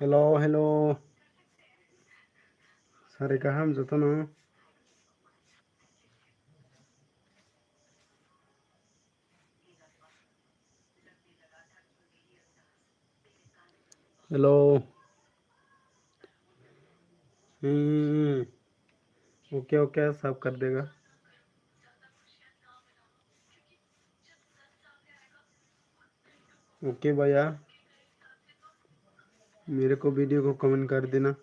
Hello hello सारे गाहाम जतन हेलो ओके ओके सब कर देगा ओके भैया मेरे को वीडियो को कमेंट कर देना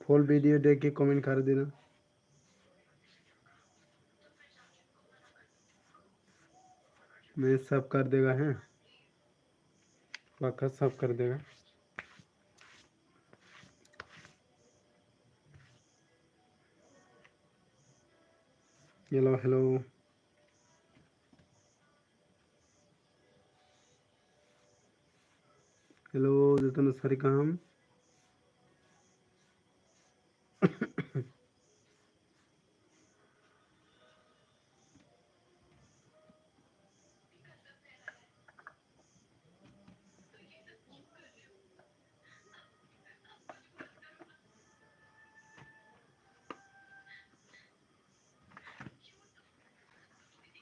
फुल वीडियो देख के कमेंट कर देना मैं सब कर देगा है पक्का सब कर देगा हेलो हेलो हेलो जतन सारे काम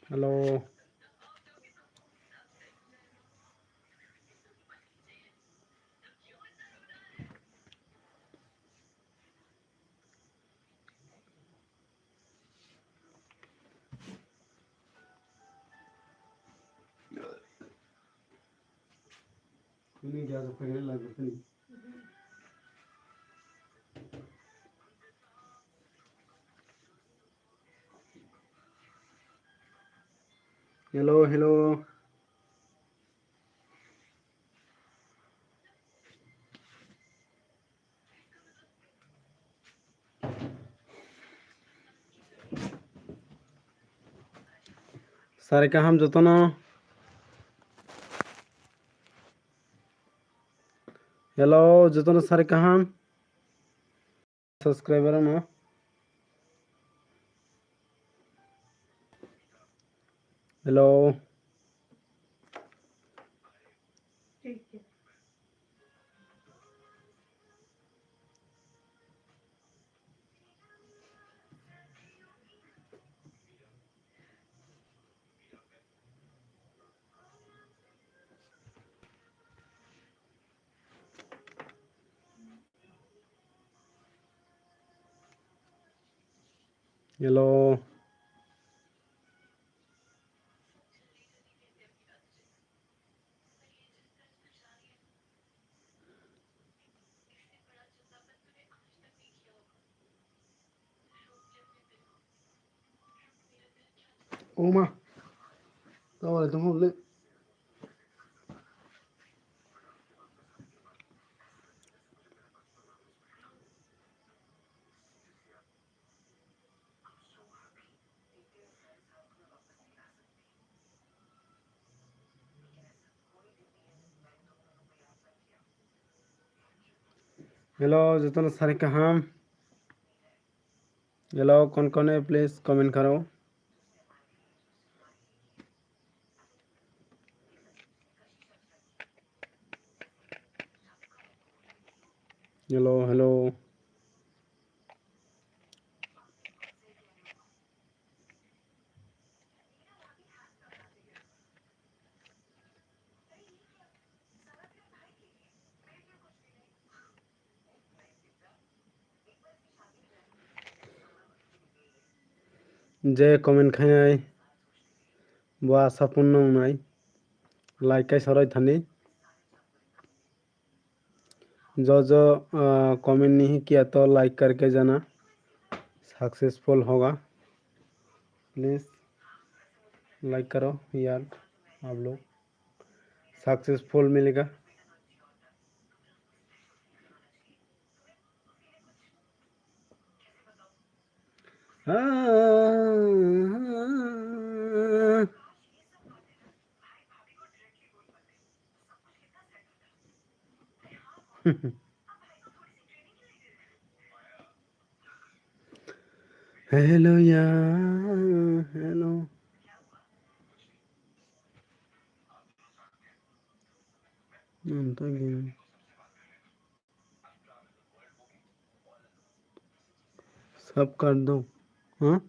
हेलो नहीं क्या तो पहले लगा नहीं हेलो हेलो सारे काम जतन हेलो जतन सारे काम सब्सक्राइबर ना हेलो हेलो ओमा तो तुम बोले हेलो जतन सारे काम हेलो कौन है प्लीज कमेंट करो हेलो हेलो जे कमेंट खाई वो आशा पूर्ण नाई लाइक का सराय थानी जो कमेंट नहीं किया तो लाइक करके जाना सक्सेसफुल होगा प्लीज़ लाइक करो यार आप लोग सक्सेसफुल मिलेगा हेलो यार हेलो तो गेम सब कर दो। हाँ,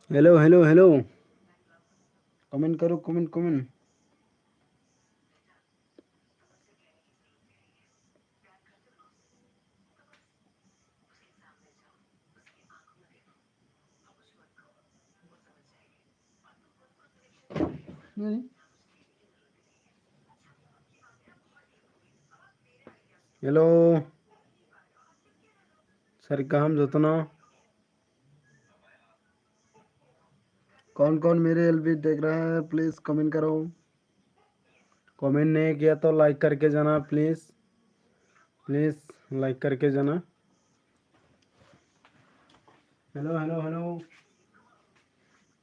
हेलो हेलो हेलो, कमेंट करो, कमेंट कमेंट। हेलो सर, काम जतना कौन कौन मेरे एलबी देख रहा है प्लीज कमेंट करो। कमेंट नहीं किया तो लाइक करके जाना प्लीज, प्लीज लाइक करके जाना। हेलो हेलो हेलो,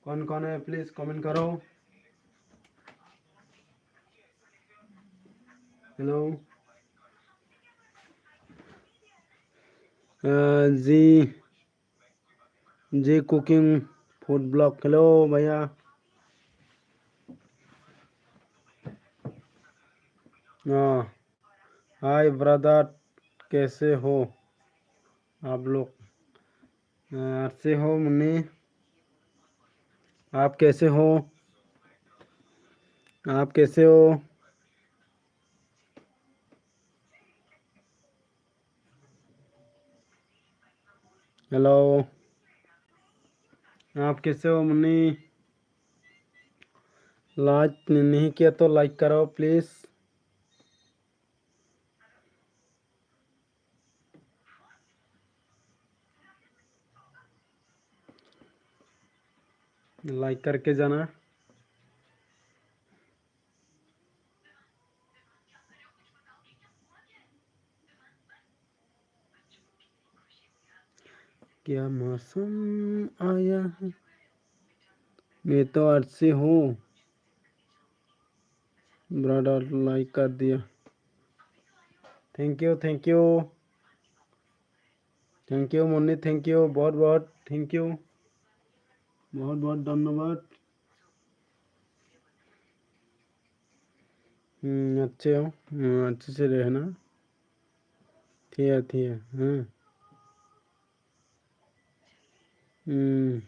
कौन कौन है प्लीज कमेंट करो। हेलो जी जी कुकिंग फूड ब्लॉग, हेलो भैया। हाँ, हाय ब्रदर, कैसे हो आप लोग? अच्छे हो मुन्नी? आप कैसे हो? आप कैसे हो? हेलो, आप कैसे हो मुन्नी? लाइक नहीं किया तो लाइक करो प्लीज। लाइक करके जाना। क्या मौसम आया है, मैं तो अच्छी हूँ। ब्रदर लाइक कर दिया, thank you thank you thank you Munni, thank you बहुत बहुत, थैंक यू बहुत बहुत धन्यवाद। अच्छे हो? अच्छे से रहना। ठीक है ठीक है। हाँ। हम्म,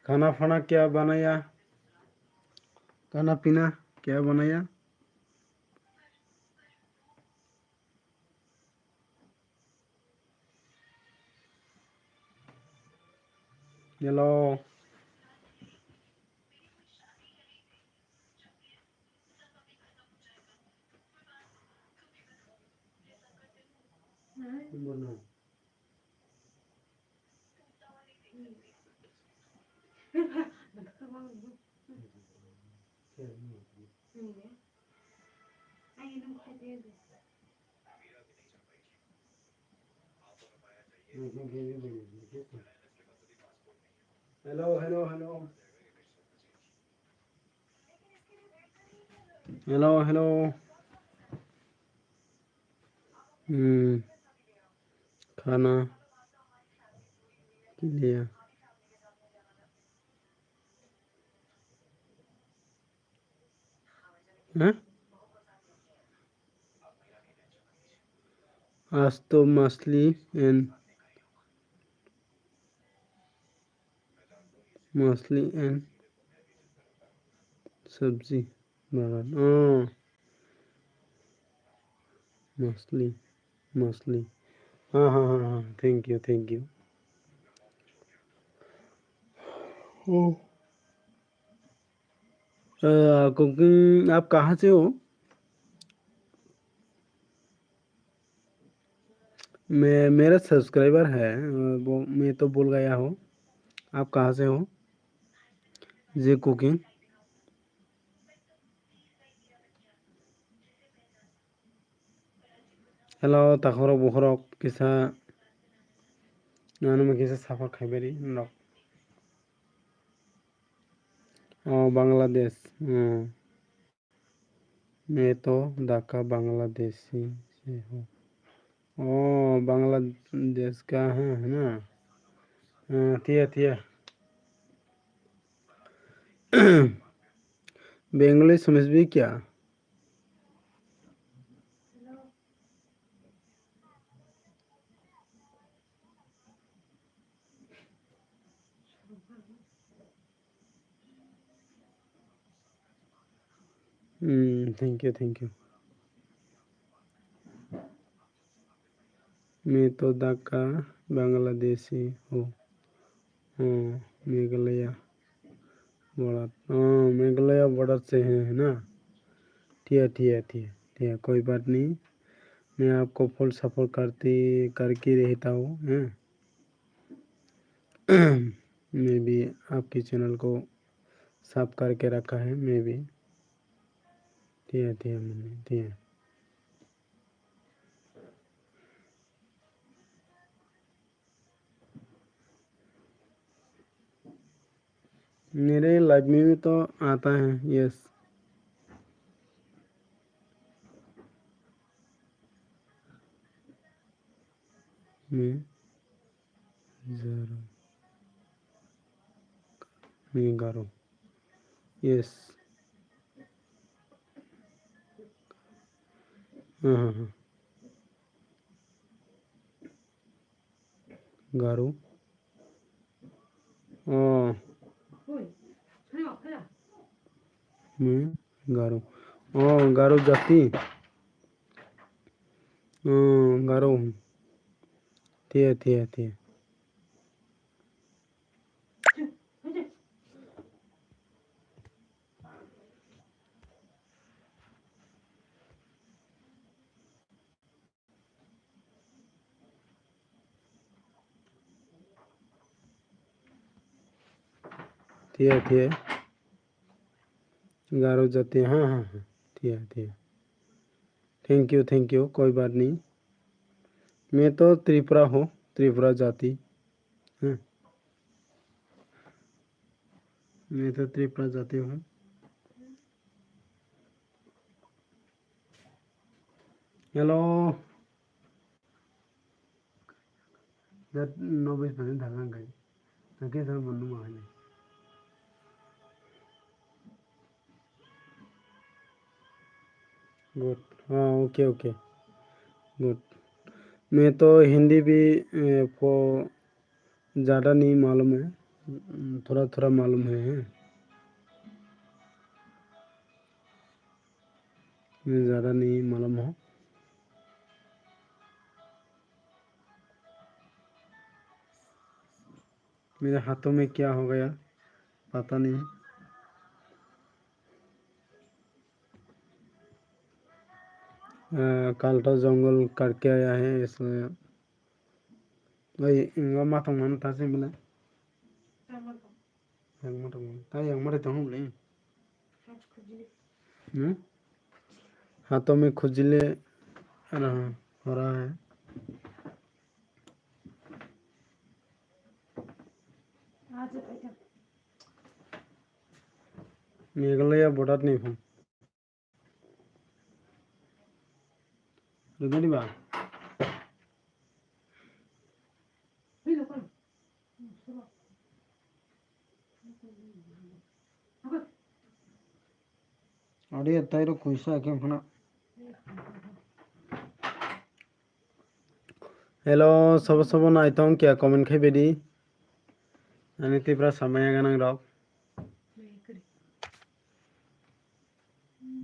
खाना फाना क्या बनाया? खाना पीना क्या बनाया? हेलो, बोलो। Hello hello hello hello hello. खाना लिया। हाँ? आज तो मछली एंड सब्जी बना। मछली मछली। हाँ हाँ हाँ हाँ, thank you thank you. Cooking आप कहाँ से हो? मैं, मेरा सब्सक्राइबर है, वो मैं तो बोल गया हूँ। आप कहाँ से हो? जे कुकिंग। हेलो ताखरक बुखरक किसा नानु में किसा साफा खाइबारी नक। बांग्लादेश। मैं तो ढाका बांग्लादेशी से हूँ। बांग्लादेश का है ना? ठीक है ठीक है। बेंगली समझ भी क्या? Thank you thank you. मैं तो ढाका बांग्लादेशी हूँ। हाँ मेघालय बॉर्डर, हाँ मेघालय बॉर्डर से है ना। ठीक है ठीक है ठीक है ठीक है, कोई बात नहीं। मैं आपको फुल सपोर्ट करके रहता हूँ हैं। मैं भी आपकी चैनल को साफ करके रखा है मैं भी। ठीक है ठीक है मम्मी ठीक है। मेरे लाइफ में भी तो आता है यस। मैं ज़रा मैं गारो यस। हाँ हाँ हाँ गारो। ओ मैं गारो। ओ गारो जाति। गारो हूँ। ठीक है ठीक है ठीक है ठीक है ठीक है। गारो जाति हाँ हाँ हाँ ठीक है ठीक है। थैंक यू कोई बात नहीं। मैं तो त्रिपुरा हूँ, त्रिपुरा जाति। हाँ मैं तो त्रिपुरा जाति हूँ। हेलो 90% थांखांखाय थांखै थां मोननो माहाय। गुड हाँ ओके ओके गुड। मैं तो हिंदी भी को ज़्यादा नहीं मालूम है, थोड़ा थोड़ा मालूम है। मैं ज़्यादा नहीं मालूम हूँ। मेरे हाथों में क्या हो गया पता नहीं। कल तो जंगल करके आया है इसलिए वही माथों मन था से मिला ताई हमारे तो हम नहीं। हाथों में खुजले हो रहा है। मेघालय बॉर्डर नहीं हूँ रुदनी बा। अरे ताई रो खुशा के फना। हेलो सब सब नाइतों क्या कमेंट खे बेदी अनि तिब्रा समय गनंग रॉक।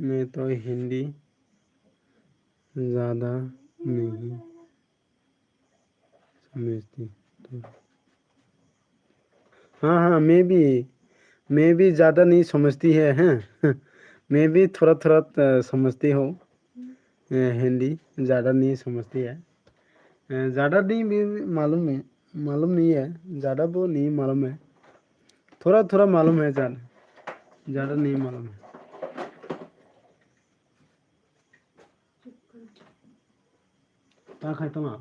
मैं तो हिंदी ज़्यादा नहीं समझती तो। हाँ हाँ मैं भी ज़्यादा नहीं समझती है हैं। मैं भी थोड़ा थोड़ा समझती हूँ। हिंदी ज़्यादा नहीं समझती है। ज़्यादा नहीं भी मालूम नहीं है। ज़्यादा वो नहीं मालूम है, थोड़ा थोड़ा मालूम है, ज़्यादा ज़्यादा नहीं मालूम है। क्या खाते ना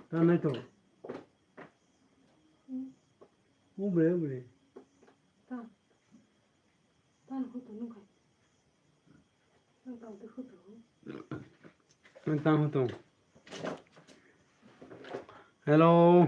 क्या नहीं तो उबरे उबरे Tao hô tao. Hello.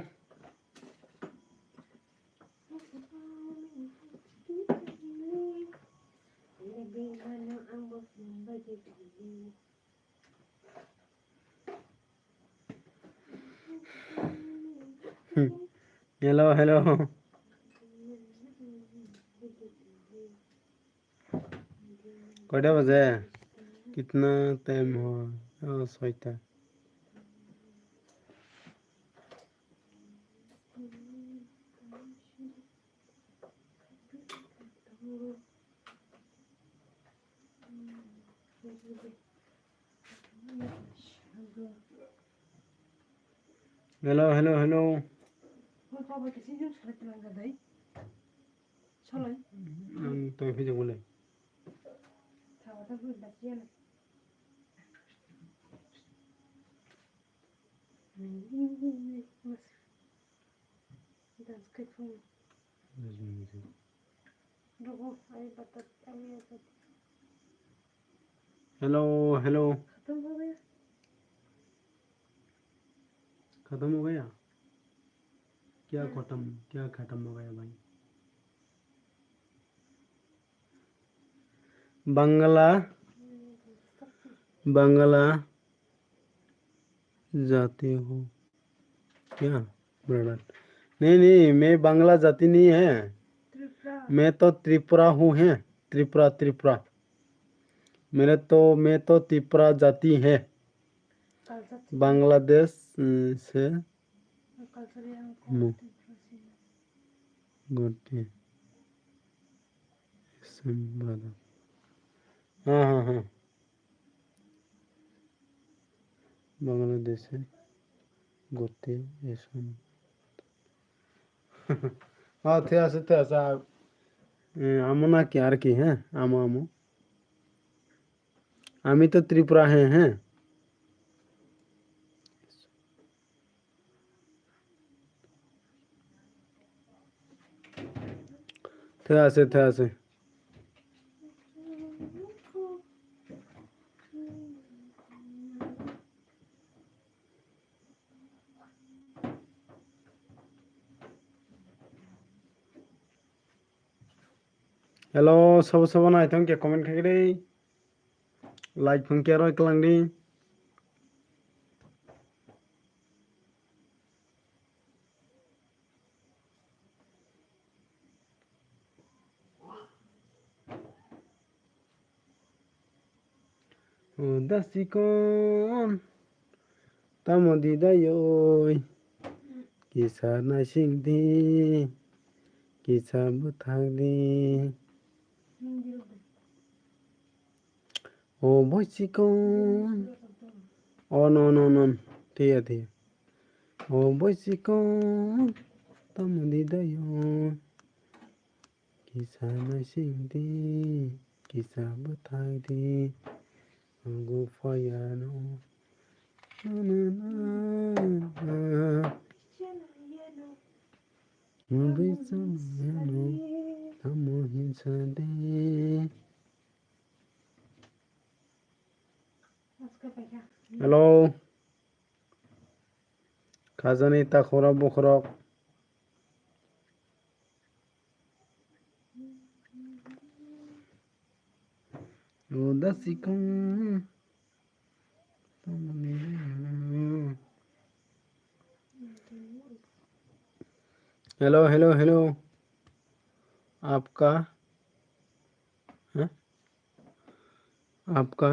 Hello, hello. कौटा बजे? कितना टाइम हुआ? 6টা। Hello hello hello. तो फिर बोले हेलो हेलो। खत्म हो गया? क्या खत्म हो गया भाई? बांग्ला जाती हो क्या ब्रदर? नहीं, मैं बांग्ला जाति नहीं है। मैं तो त्रिपुरा हूँ। है त्रिपुरा। मैं तो त्रिपुरा जाति है। बांग्लादेश से गोटी ब्रदर। हाँ। बांग्लादेश से गोटी हाँ थे ऐसा আমো নাকি আর কি? হ্যাঁ আমো। আমি তো ত্রিপুরা। হ্যাঁ। थे আছে। हेलो सब ना आइथम के कमेंट खागरे लाइक फंके रो कलांगडी dasikon tamodi dayoy kisah nasingdi kisah buthagdi o boisikon oh no ठीक है o boisikon tamodi dayoy kisah nasingdi kisah buthagdi go fayano hello खाजानी ता खरब बखरब दासिकं हेलो आपका है? आपका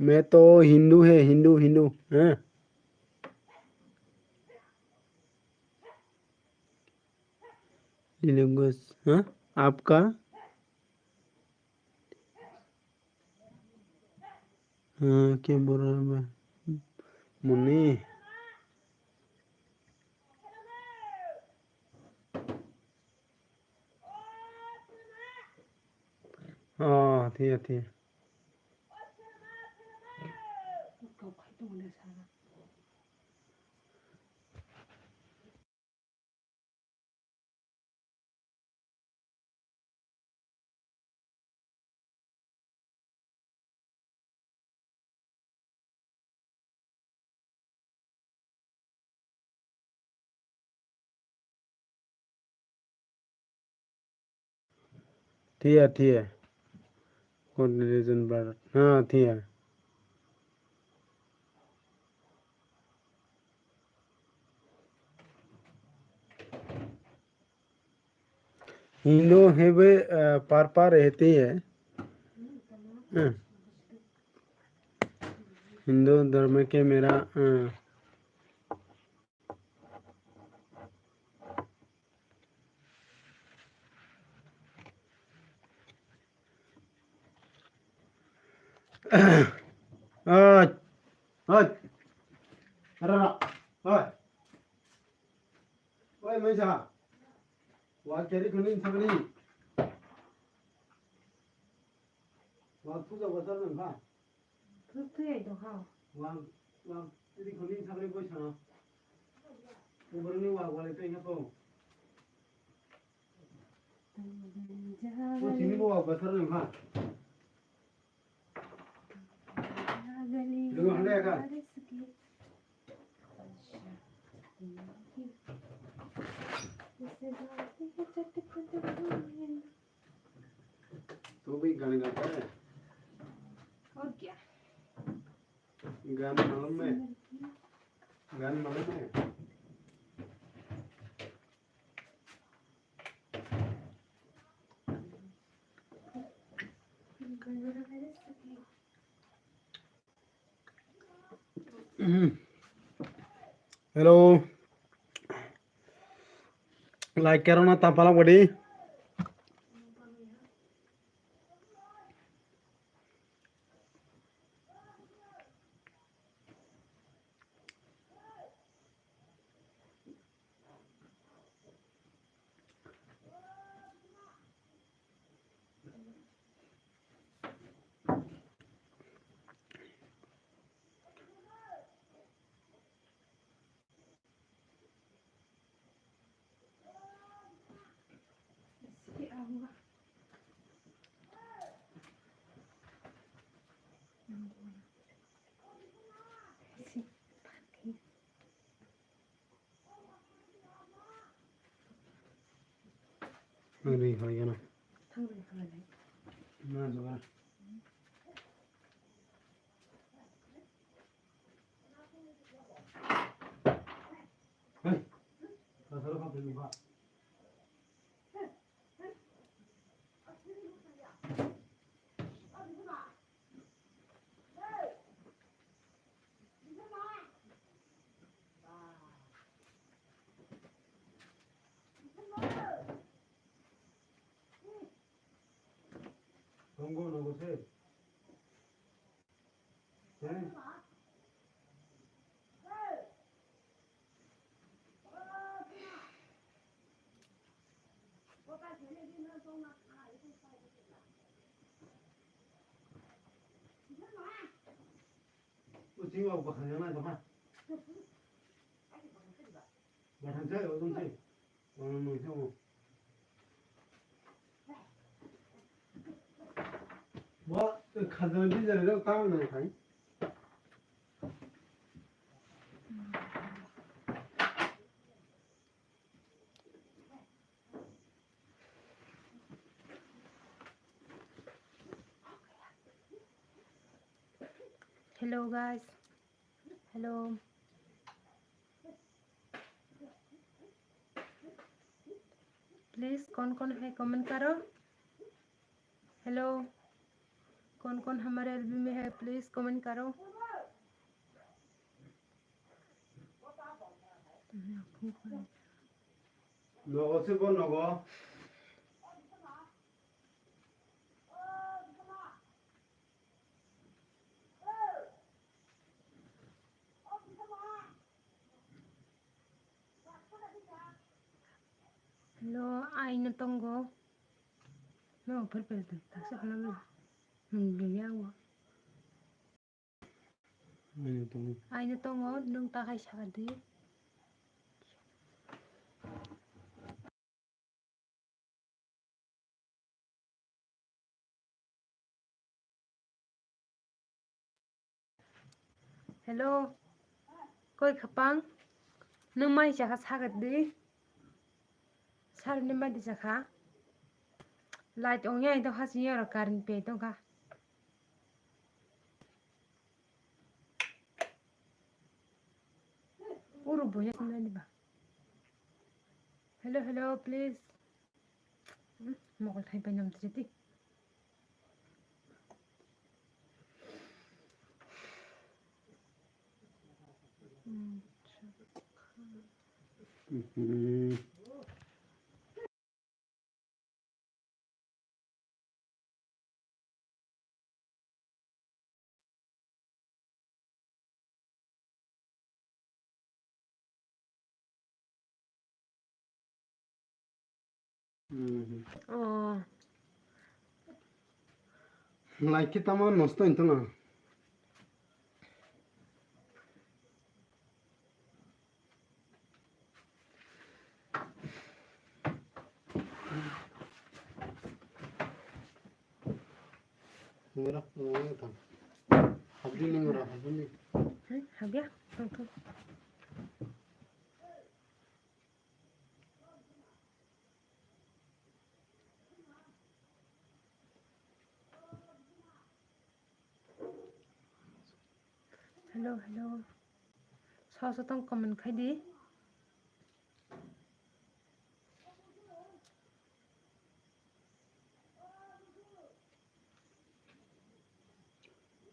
मैं तो हिंदू है हिंदू हैं। लैंग्वेज। हाँ, आपका हाँ क्या बोल रहा हूँ मैं? मुन्नी हाँ थी थी है कौन रीजन पर हाँ थी है। हिंदू है वे पार रहती है। हाँ, हिंदू धर्म के मेरा आज आज अरे ओए ओए मैसा वा केरी खुनी सगली वा पूजा बदल नंगा 그때 너 하. वा केरी खुनी सगली कोई सना उबरनी वा वाले तो यहाँ को वो चीनी को वा बदल नंगा लोग हंडे का तो भी गाने गाता है। और क्या गाने मालूम है गाने मालूम है। हेलो लाइक करो ना तापाला बड़ी अरे हो गया ना ना जोड़ा hey फसल का पेड़ लगा Tunggu nunggu sih. Sini. Kucing mau bahan yang mana bahan? Bahan saya, bahan saya. Bahan saya. Wah, खाने की जगह कहाँ नहीं खाई? हेलो गाइस हेलो प्लीज़ कौन कौन है कमेंट करो। हेलो कौन कौन हमारे एलबी में है प्लीज़ कमेंट करो। 너거 쓰고 너거. Hello, ai nó tông go? Nó phải phải từ ta sẽ làm gì? Mình bị nhau à? 아니 또 Ai nó tông go? Nung ta hay sao đi? Hello, coi khapang? Nung mai chả sao đi? Sao nên mai đi chả khá? Light on ngay đâu hết gì rồi current pay đâu cả? Uru boya sini ba? Hello, hello, please. Mau kalau thay banyak jadi. Oh, like kita mah nosto itu na. Mera, mera था. Habli नहीं मरा, habli. habis? Tunggu. Hello, hello. Sao sao tông comment khai đi?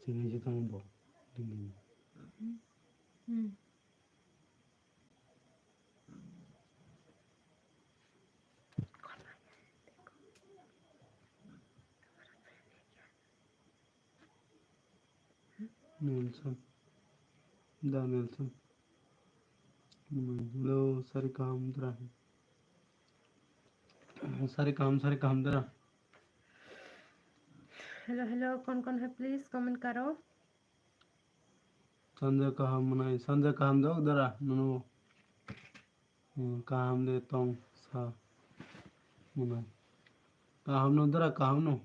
Sini kita mau dingin. Nelson, da Nelson. लो सारे काम दरा सारे काम दरा Hello, hello. कौन है प्लीज कमेंट करो. संजय काम दो दरा नो काम दे तोंग सा मुनाई काम नो दरा काम no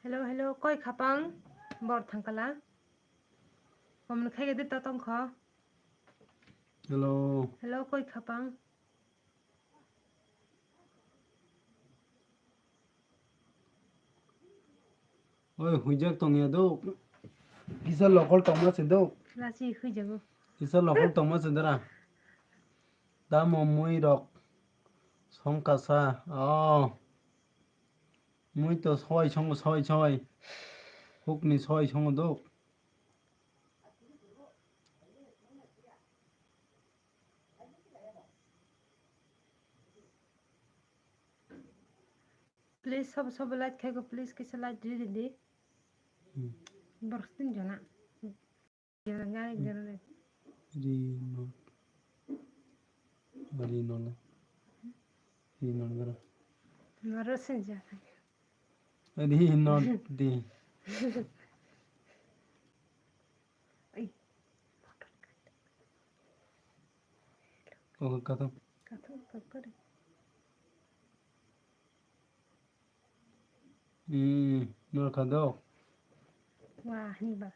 Hello, hello. Koi khapang? Bor thangkala. Comment khai cái tao tông khó. Hello Hello, koi khapang? ओए हुजक तोंग दो किसा लोकल तोंग से दो Là gì khơi jago? किसा लोकल तोंग से दरा दा मोमुई रक संकासा मुई तो ছয় হুকনি ছয় দো Please सब लाइट खाएगा please किसा लाइट दे दे. Berstin jana. Jangan jangan. रीनोल दरा Berstin jana. रीनोल दी Ay, ओके कदम kata. नोर कदो Wah, ni ba.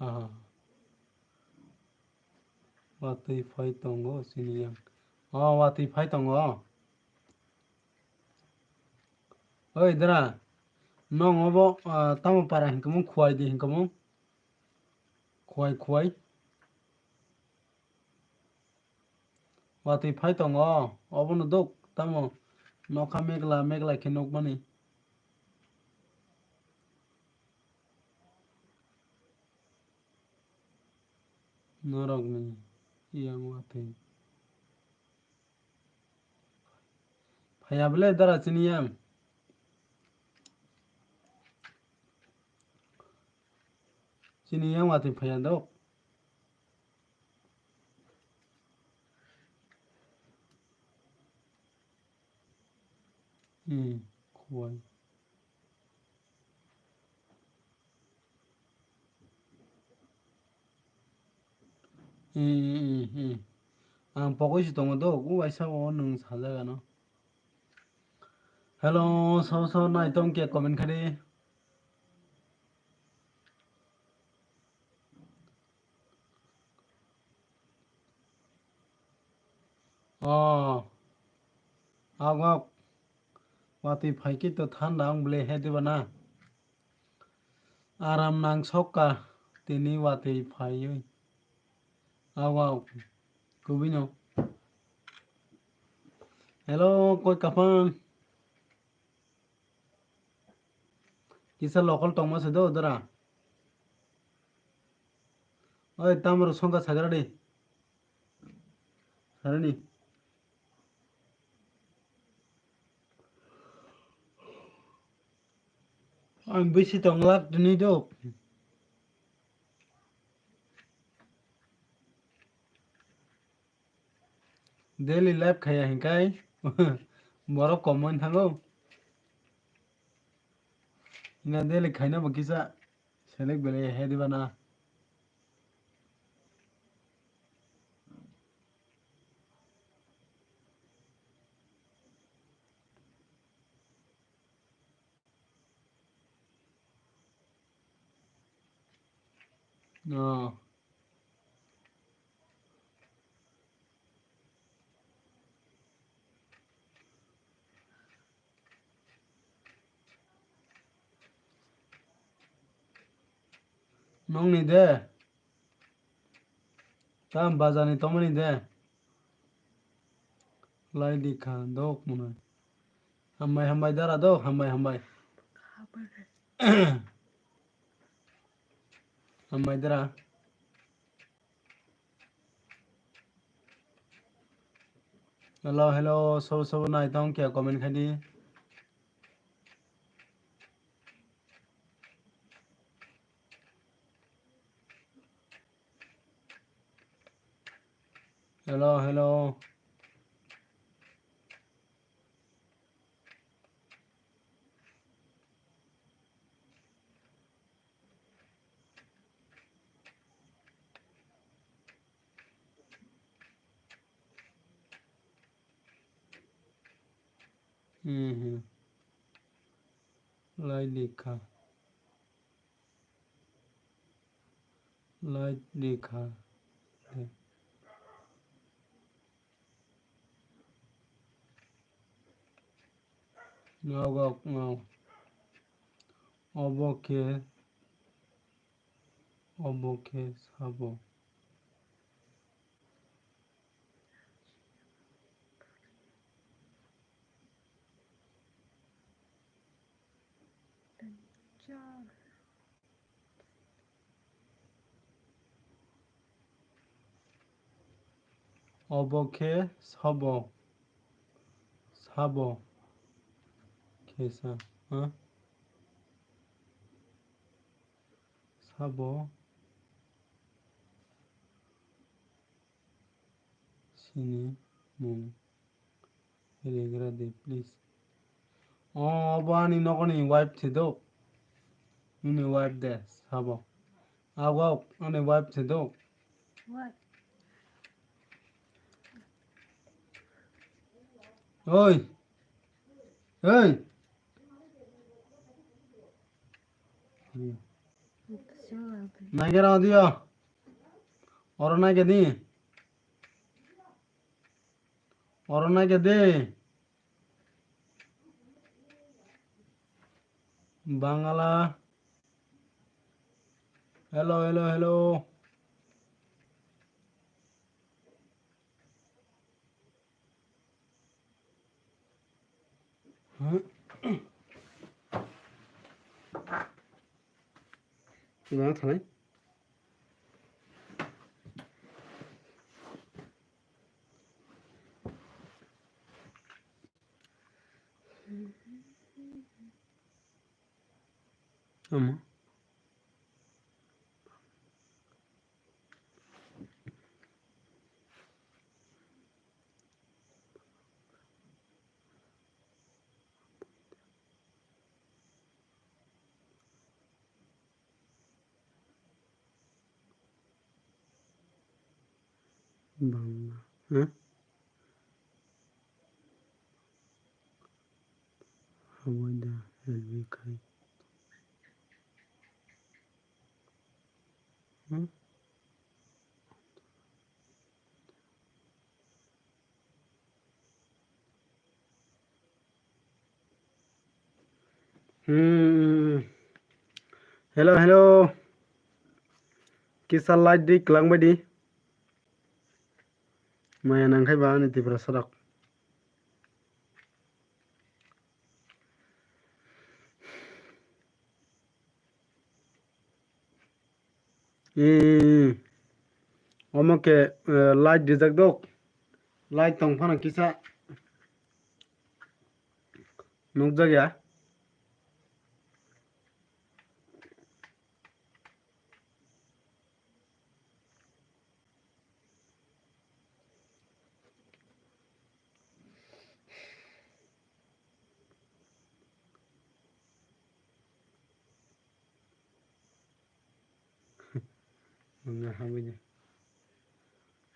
हाँ वाती फाई तोंगो सिनियम वाती फाई तोंगो ओए दरा नोंगबो तमो पारा हिंकमु खुआई दे हिंकमु खुआई वाती फाई तोंगो अबनो दो तमो नोखा मेगला खिनोक बनी Norok ni yang wate. Phayable dara sini yang. Sini yang wate phayandok. Kuai. Ang pokok si tongo do, waisa wo nung saja kan. Hello, so na itong kia comment kari. Oh, agak wati phaiki to thanda ang ble he di bana. Aram nang soka tini wati phayu. Agak kubinyo. Hello, koi kapang. Kisa local Thomas do dara. Oi tamro songa sagarade. Sarani. Ang bisi tonglak dini do. Daily life khaya hingkai. Moro common thango. Inga daily khaina bakisa. Select bele he di bana. No. Nong ni de. Tam bazani tomani de. Lai di khan dok muna. Hambai dara dok hambai. Hambai dara. Hello, so na itong kia comment khadi. Hello. Lai dikha. Ngau. Oboke sabo. Oboke sabo. Kesa. Huh? Sabo. Sini mung. Regra de please. Oh, bani nokoni wipe thido. Uni wipe de sabo. Agau ane wipe thido. What? Oi. Naikera audio. Orona ke di. Bangala. Hello. Huh? अम्मा बांग्ला हाँ हवाई railway का हाँ hello hello किसा light दी Klang बायदि माया नांखाय बा नितिफ्रा सराक ओमके light दिजक दो लाइट तंफाना किसा नुकजा गया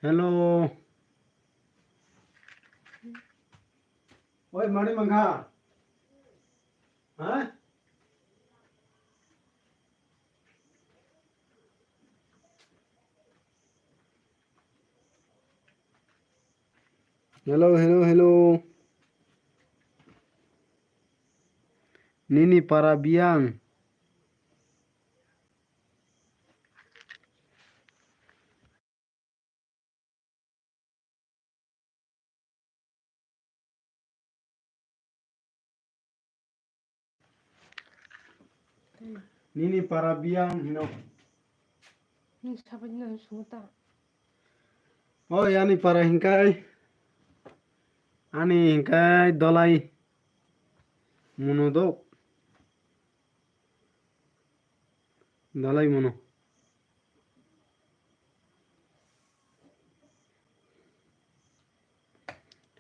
हेलो ओए मणि मंगा हाँ hello hello hello Nini Parabiang Nini Parabiang hino Ini siapa yang suka? Oh yani para hingkai ani hingkai dolai munodok dolai mono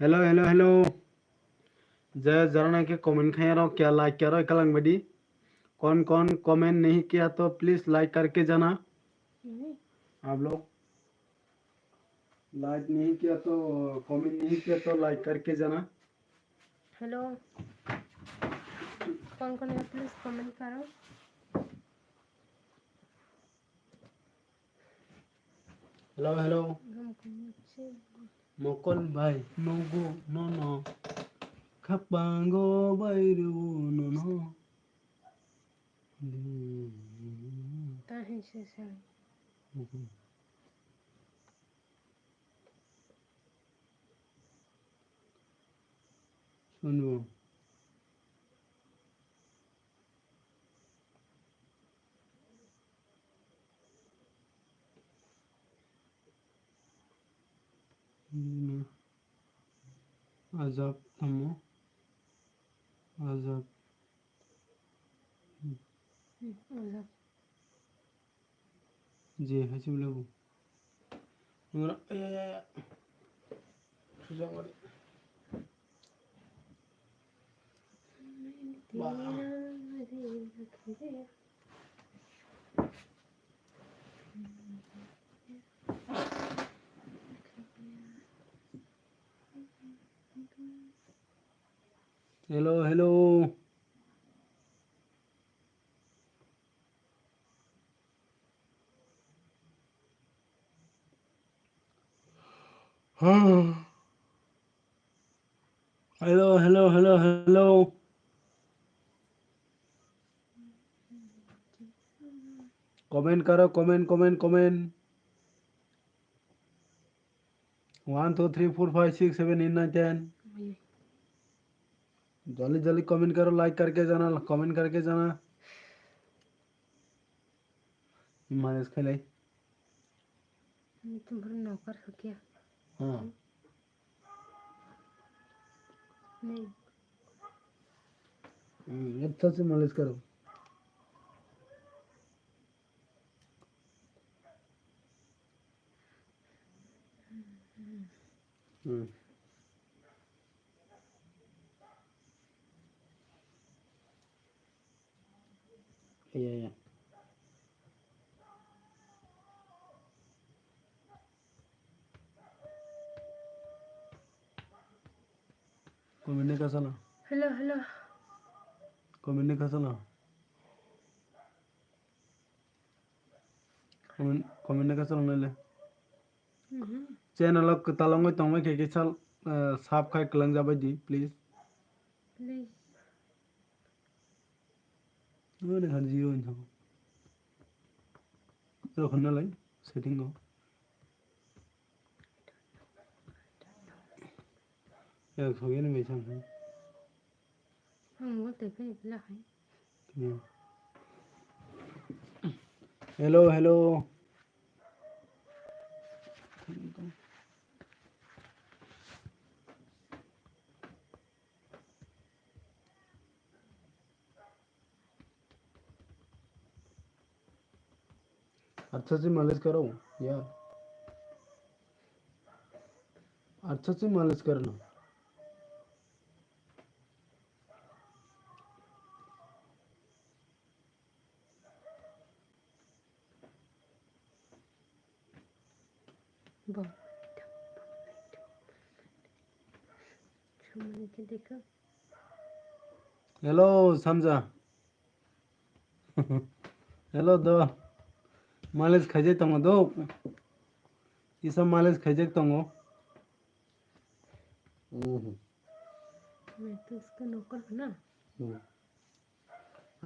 hello hello hello जय जरा के कमेंट खाया रहो क्या लाइक क्या रहो कलंग बड़ी कौन कौन कमेंट नहीं किया तो प्लीज लाइक करके जाना आप लोग लाइक नहीं किया तो कमेंट नहीं किया तो लाइक करके जाना हेलो कौन है प्लीज कमेंट करो हेलो हेलो मोकल भाई नोगो नो नो खपांगो बैरु नो नो ताही से सुनो अजब थमो अजब जे हसिब लगो नोरा सुजांगरे हेलो हेलो हाँ hello hello hello hello comment करो कमेंट कमेंट कमेंट 1 2 3 4 5 6 7 8 9 10 जल्दी जल्दी कमेंट करो लाइक करके जाना कमेंट करके जाना मानस खेले तुम्हारा नौकर हो क्या हाँ नहीं अच्छा से मालिश करो iya. Komennya ka sana. Hello, hello. Komennya ka sana. Komennya ka sana nale. Channel ko talangoi tongmai ke sal sap khai kelang jabai di please. Please. Ini kan zero ini. Terus kena lagi setting ko. Ya so ini macam ni. Không có từ cái gì lại. Hello, hello. अच्छा से मालिश करो यार, अच्छा से मालिश करना। Vâng. Chúng cái देखो. हेलो समझा। हेलो दो मालिश खजे तंगो दो ये सब मालिश खजे तंगो। मैं तो इसका नौकर हूँ ना।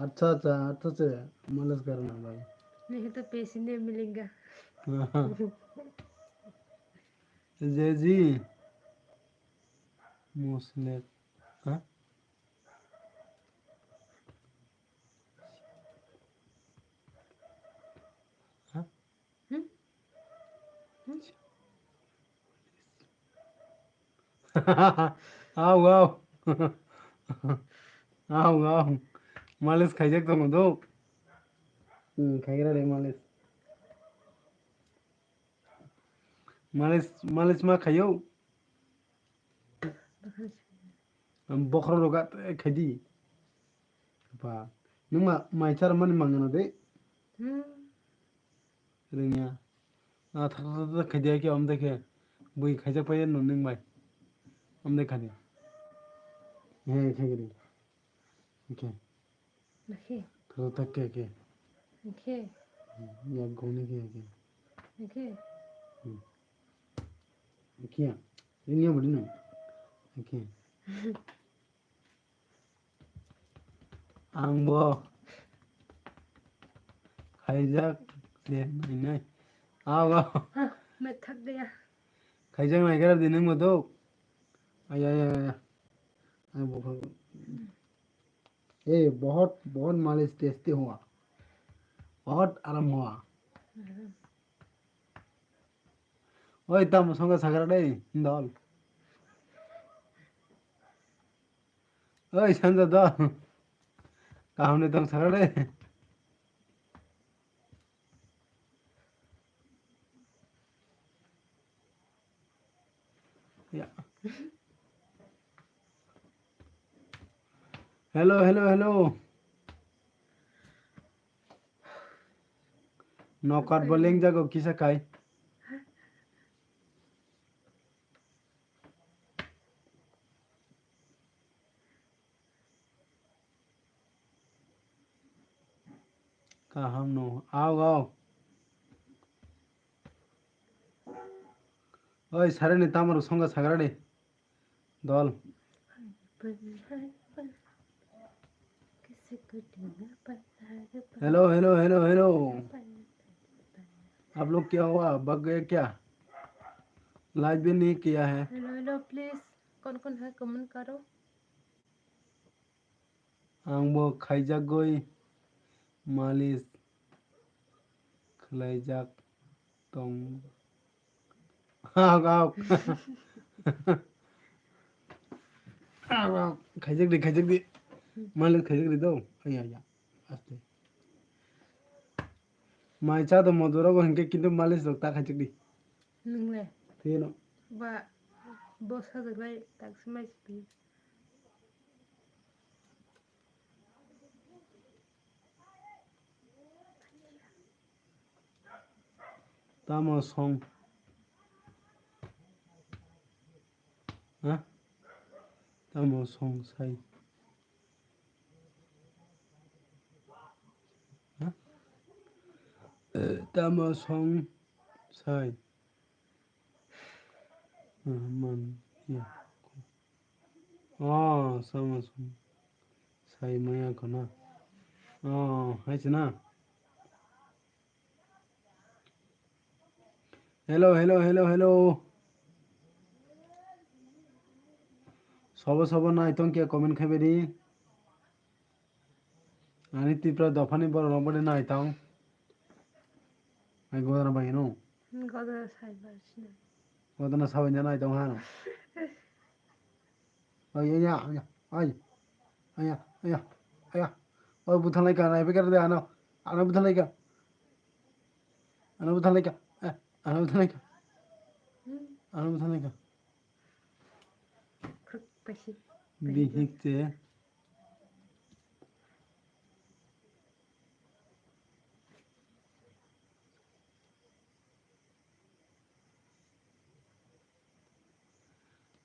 अच्छा अच्छा अच्छा से मालिश करना भाई। नहीं तो पैसे नहीं मिलेगा। जय जी मोसले हाँ हाँ आओ आओ आओ आओ मालिश खजे तंगो दो खाई रहे मालिश मालिश मालिश में खायो बखर रोगा खदी बा नुमा माइचार मन मंगना दे रोंगिया आ था खदिया के हम देखे बुई खाजा पाए नुनिंग बाय हम देखा दे हे खगरी ओके देखिए तो तक के देखिए या गोने के देखिए क्या रोंगिया बड़ी ना ओके आंबो खाइजा दे नहीं आओ आओ हाँ मैं थक गया। खाइजा नहीं कर देने में तो आया आया आया ये बहुत बहुत मालिश टेस्टी हुआ बहुत आराम हुआ ओए तम संग सागर दे दल ओए संग दल काहने तम सागर दे या हेलो हेलो हेलो नौकर बोलेंगे जागो किसा खाई का हम नो आओ आओ ओए सारे ने तामर संग सागर दे दल हेलो हेलो हेलो हेलो आप लोग क्या हुआ बग गए क्या लाइव भी नहीं किया है हेलो हेलो प्लीज कौन है कमेंट करो। आंबो खाइजा गई मालिश खलाइजा तुम आओ आओ आओ आओ खाइजा दी मालिश खाइजा दी दो आया आया आस्ते माइचा तो मधुरा को हंके किंतु मालिश लगता खाइजा दी नंगले फिर बा बॉस हजगलाय ताकि मैं भी Tamo song. Hả? Tamo song say. Hả? Tamo song say. Man. Yeah. Oh, tamo song say maya ko na. Oh, hay na. Hello, hello, hello, hello. সব না ইতং কে কমেন্ট খাবে রি আনি তিপ্রা দফানি বড় রবড়ে না ইতাও আই গোদানা বাইনো गदर साइबार গোদানা সাবেন জানা ইতাও হানো ওই ইয়া ইয়া আই আয়া আয়া আয়া ওই বুথান লাইকা না বেকার দে আনো আনো বুথান লাইকা আনো বুথান লাইকা আনো বুথান লাইকা আনো বুথান লাইকা पैसे বিহিকতে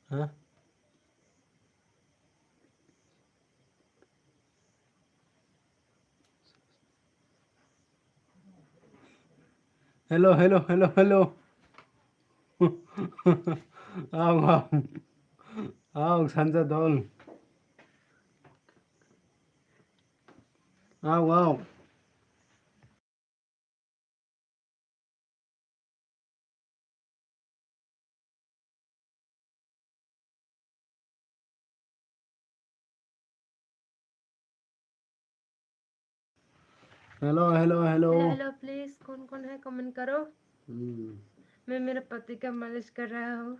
হ্যাঁ हेलो हेलो हेलो हेलो आओ आओ आओ संजय दौल आओ आओ hello hello hello hello hello please कौन है कमेंट करो मैं मेरे पति का मालिश कर रहा हूँ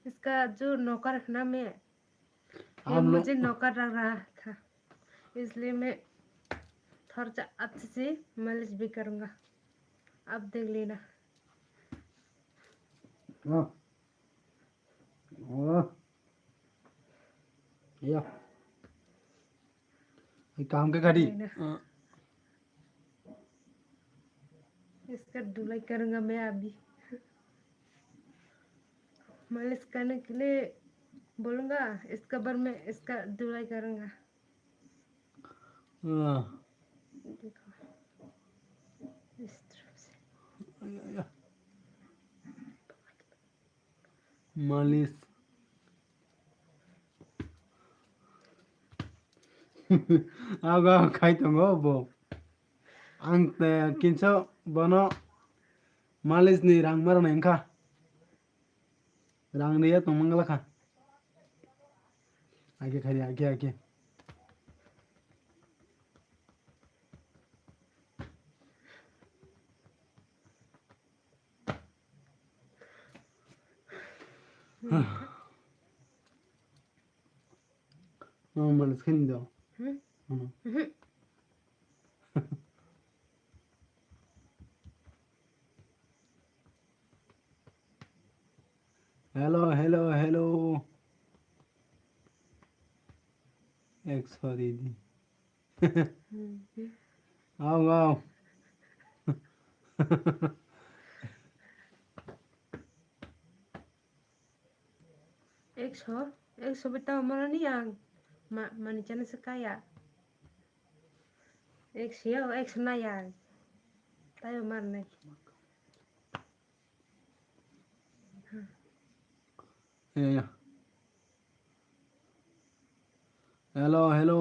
इसका जो नौकर रखना मैं ये आप लोग मुझे नौकर रख रहा था इसलिए मैं थोड़ा सा अच्छे से मालिश भी करूँगा आप देख लेना हाँ हाँ या ये काम के गाड़ी लेना इसका धुलाई करूँगा मैं अभी मालिश करने के लिए बोलूँगा इसका बार मैं इसका धुलाई करूँगा देखो इस तरफ से मालिश आगा खाई तो गो अंत किंचो बनो मालिश नहीं रंग मर नहीं खा रंग नहीं है तुम मंगला खा आगे खाई आगे आगे मालिश खेल दो हेलो हेलो हेलो एक सॉरी दी आओ आओ एक सौ बताओ mana nih yang manicana sekaya एक सिया एक सुना yang tayo mana या hello hello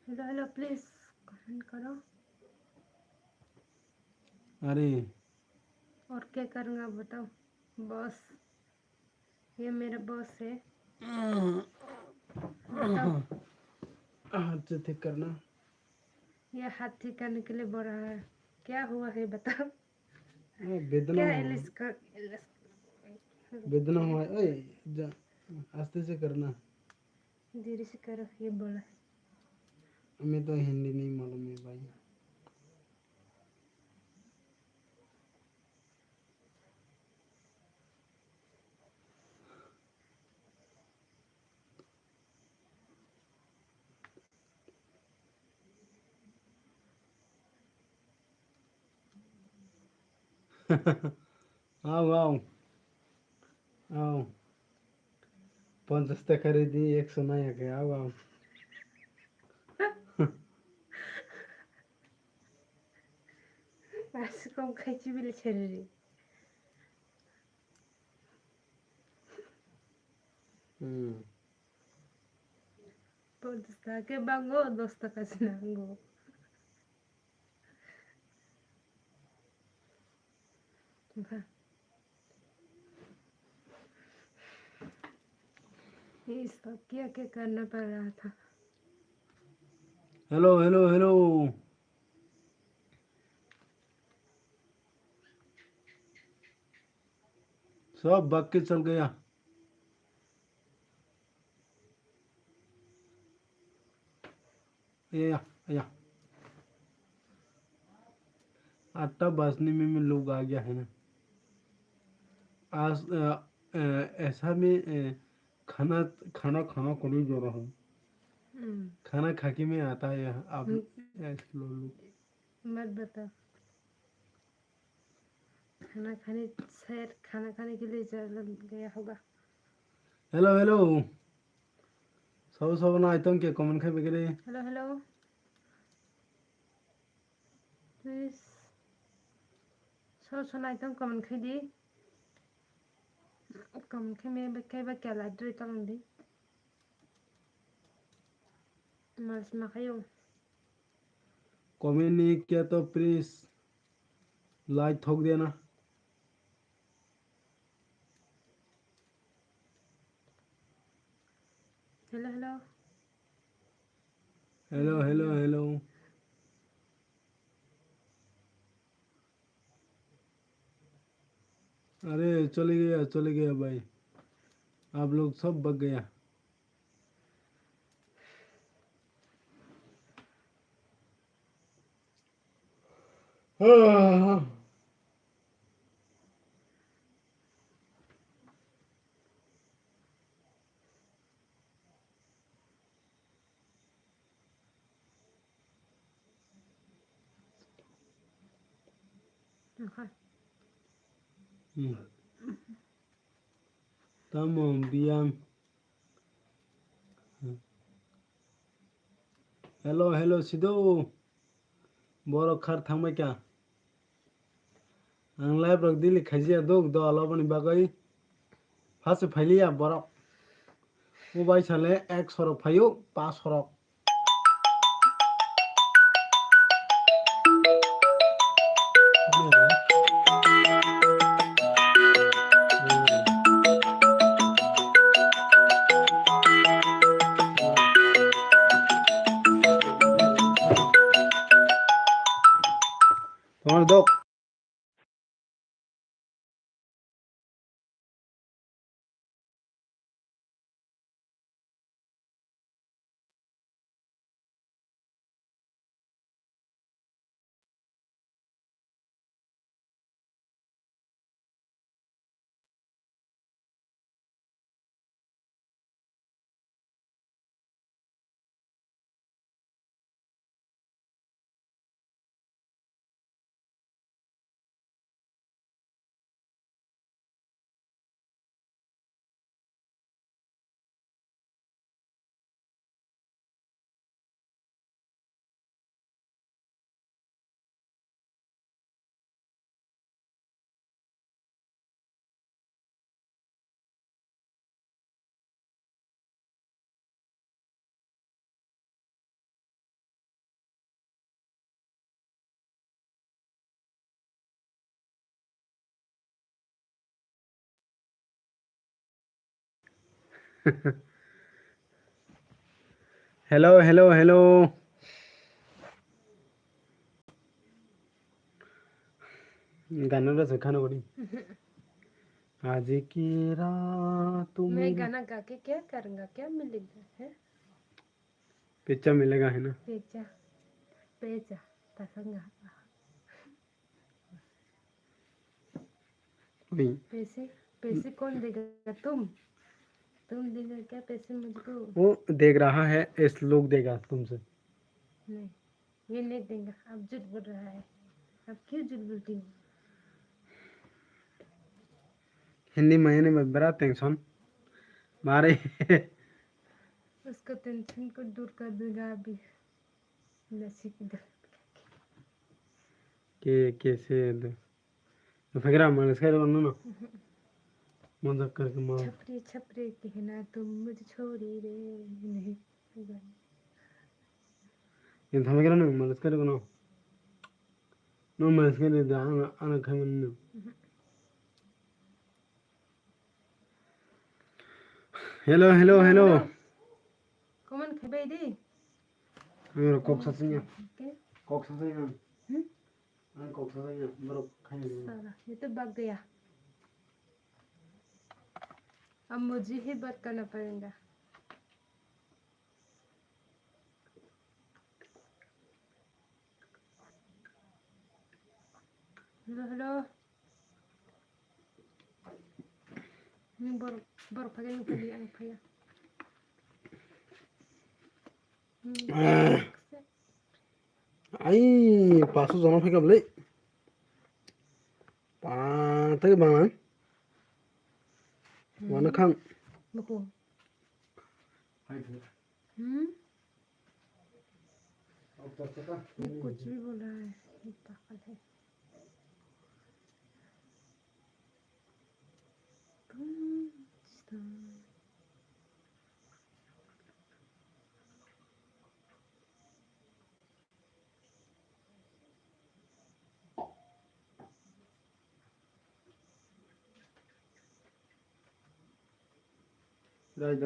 hello hello please comment करो अरे और क्या करूँगा बताओ बॉस ये मेरा बॉस है बताओ हाथ से ठीक करना ये हाथ ठीक करने के लिए बोल रहा है क्या हुआ है बताओ वेदना क्या हुआ एलिस का वेदना हुआ ओए आस्ते से करना धीरे से करो, ये बोला। हमें तो हिंदी नहीं मालूम है भाई। आओ आओ आओ, 50 টাকা खरीदी 100 नया के। आओ आओ। बस कम खाइची बिले छेरी। Polska ke bango dosta kasinango. ये सब क्या क्या करना पड़ रहा था। Hello hello hello. सब भाग के चल गया। या या 8 बजने में लोग आ गया है ना। आज ऐसा में खाना खाना खाना को नहीं जो रहा हूँ। खाना खा के में आता है आप ऐसे लोग। मत बता। खाना खाने के लिए चल गया होगा। Hello hello. सब ना आइटम के कमेंट खाई बगैर। Hello hello. प्लीज सब सुना आइटम कमेंट खाई दी। कमेंट खाई में बकाई बकाई लाइट तलां दी। मार्स माखायो। कमेंट नहीं किया तो प्लीज लाइक ठोक देना। Hello hello. Hello hello hello. अरे चले गया भाई। आप लोग सब बग गया। Tamam biang. हेलो हेलो सिधो बर खार थांबाय क्या आंलाय ब्रक दिली खाजिया दुग द अलबनि बागै फासे फाइलिया बर ओ बाय साले 1 सरक फायो 5 सरक তোমার দক हेलो हेलो हेलो गाना रस खाना बड़ी आज की रात मैं मेरी गाना गा के क्या करूँगा, क्या मिलेगा है? पिक्चर मिलेगा है ना। पेचा पेचा तसंगा वही पैसे पैसे कौन देगा? तुम देगा क्या पैसे मुझको? वो देख रहा है, इस लोग देगा तुमसे। नहीं, ये नहीं देगा। अब झूठ बोल रहा है। अब क्यों झूठ बोलती हूँ? हिंदी महीने में बड़ा टेंशन मारे उसको टेंशन को दूर कर दूंगा अभी। नशे की दवा कि कैसे फकरा मन इसका ना मजाक करके मार छपरे छपरे कहना तुम मुझे छोड़ी रे नहीं। ये फकरा ना मन इसका ना no मन इसके लिए ana खाने हेलो हेलो हेलो कौन खबे दी? मेरे कोक ससिया के कोक ससिया हम्म? मैं कोक ससिया बरो खाने साला ये तो भाग गया। अब मुझे ही बात करना पड़ेगा। Hello hello baru baru pakai yang tadi yang apa ya? आई 500 जना फेंका बोले 5 तक बांग वाना खान Buku. ये कुछ भी बोल रहा है, ये पागल है। राइट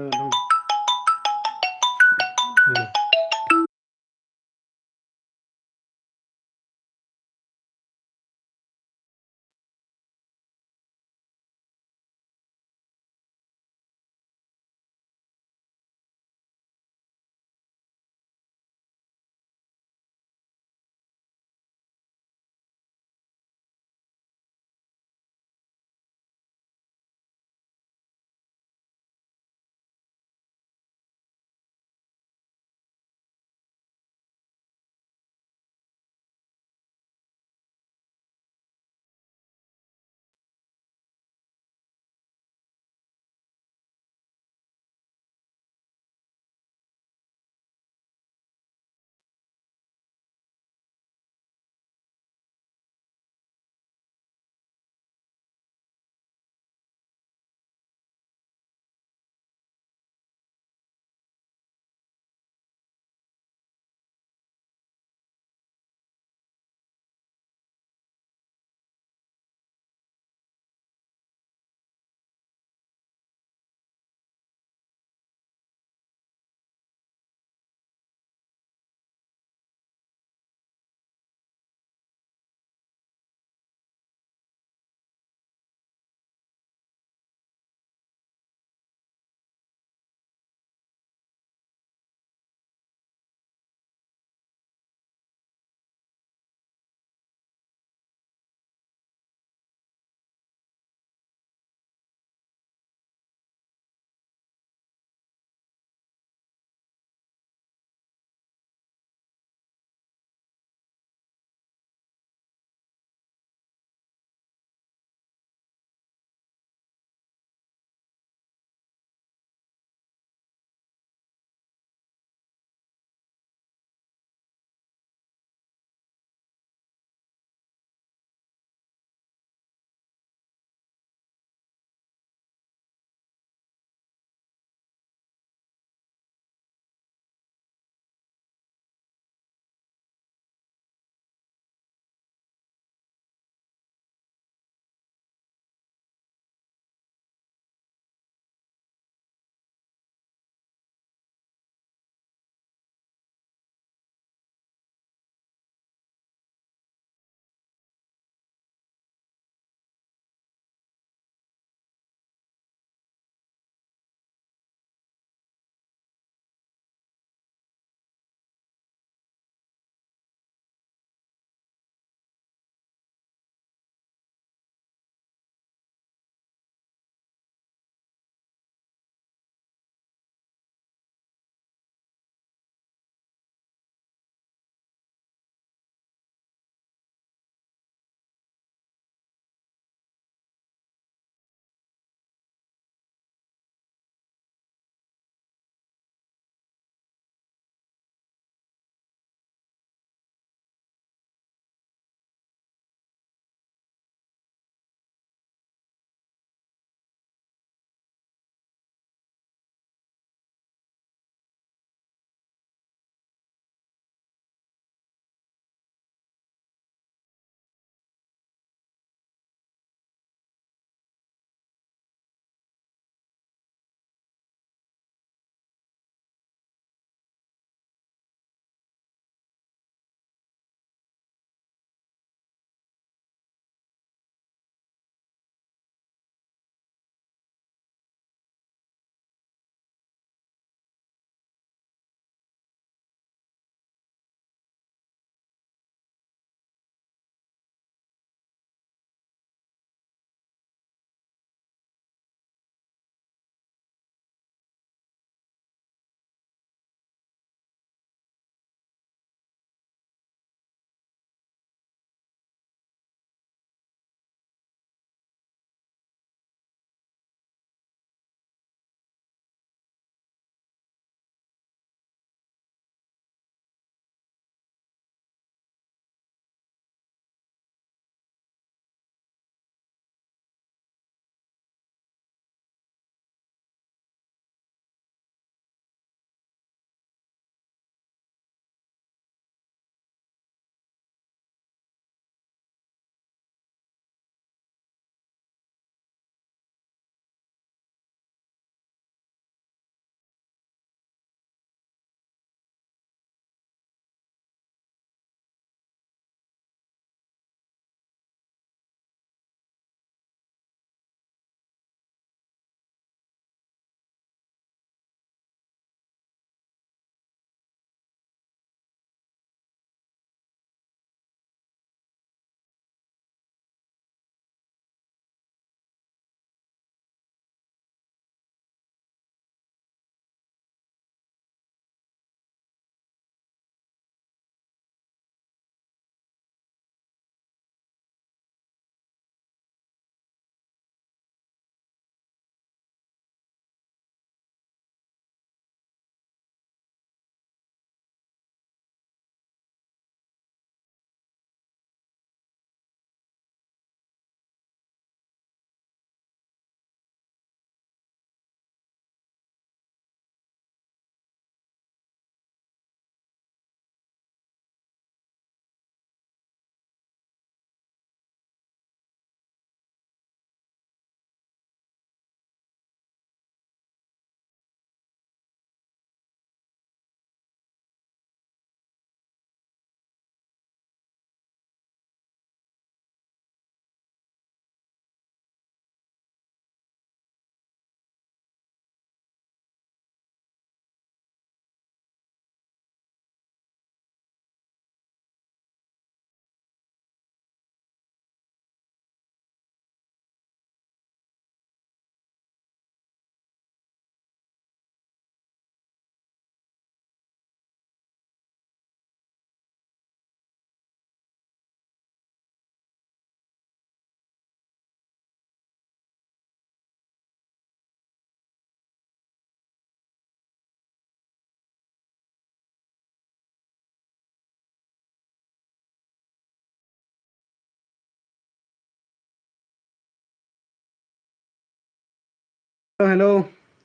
हेलो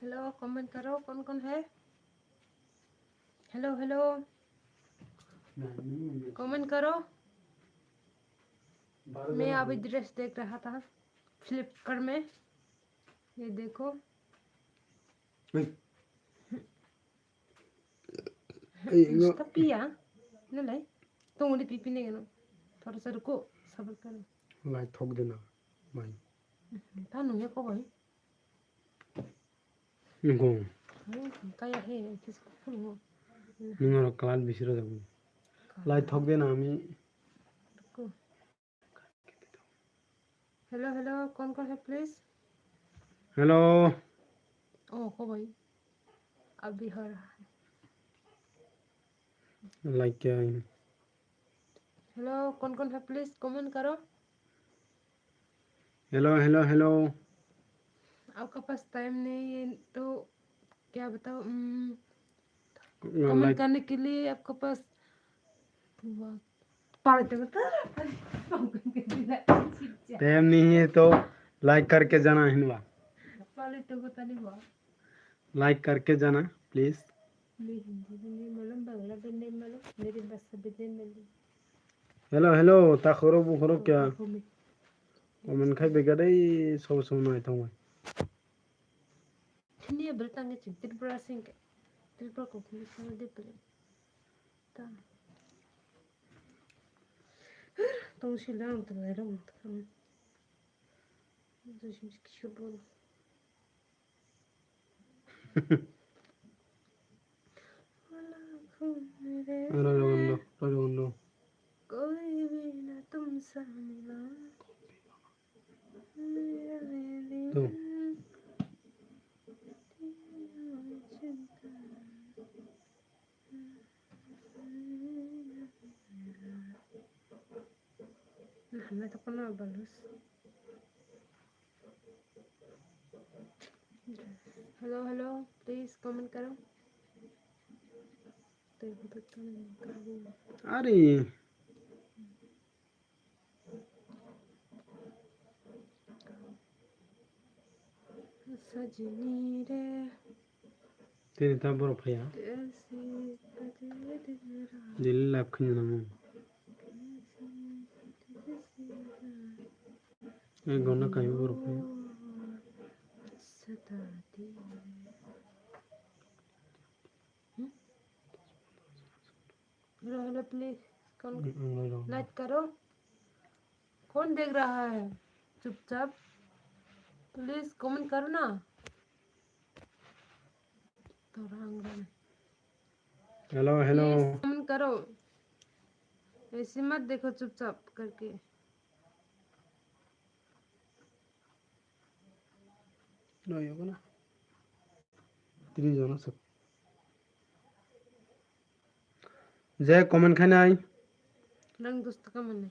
हेलो कमेंट करो कौन कौन है। हेलो हेलो कमेंट करो। मैं अभी ड्रेस देख रहा था फ्लिपकार्ट में, ये देखो। उसका पिया नहीं लाई तो मुझे पीपी नहीं गया थोड़ा सा रुको सब्र करो। लाइट ठोक देना भाई था नुहे को भाई इनको काया है किसको फुल निंगर क्लास बिसरो जाबो लाइट ठोक देना আমি रुको। हेलो हेलो कौन कौन है प्लीज। हेलो ओ को भाई अभी हो रहा है। लाइक क्या है हेलो कौन कौन है प्लीज कमेंट करो। हेलो हेलो हेलो आपका पास टाइम नहीं है तो क्या बताओ कमेंट लाइक करने के लिए आपके पास पालते बता टाइम नहीं है तो लाइक करके जाना हिनवा पालते बता नहीं हुआ। लाइक करके जाना प्लीज मैं हिंदी भी नहीं मालूम बांग्ला भी नहीं मालूम मेरी भाषा भी नहीं मालूम। हेलो हेलो ता खरो बुखरो क्या देखो मैं कमेंट खाइ बेगादै सब सब नाय थांबाय ini ya bertangga cintir berasing ke triple kopi sama dia beli ta tong silang terlarang kan terus mesti kishobol रोndo कोई भी ना तुमसा मिला तो nah मैं तो कौन बालूस। हेलो हेलो प्लीज कमेंट करो देखो तो नहीं करो। अरे सजनी रे तेरे ता बरो फैया कैसी बजे तेरा दिल लाभ खिन ना एक घंटा कहीं बरो फैया सताती हेलो हेलो प्लीज कौन लाइक करो। कौन देख रहा है चुपचाप प्लीज कमेंट करो ना थोड़ा अंग्रेजी हेलो हेलो प्लीज कमेंट करो ऐसे मत देखो चुपचाप करके। लो यो ना 30 जना सब जे कमेंट खाने आई रंग दोस्त का मन है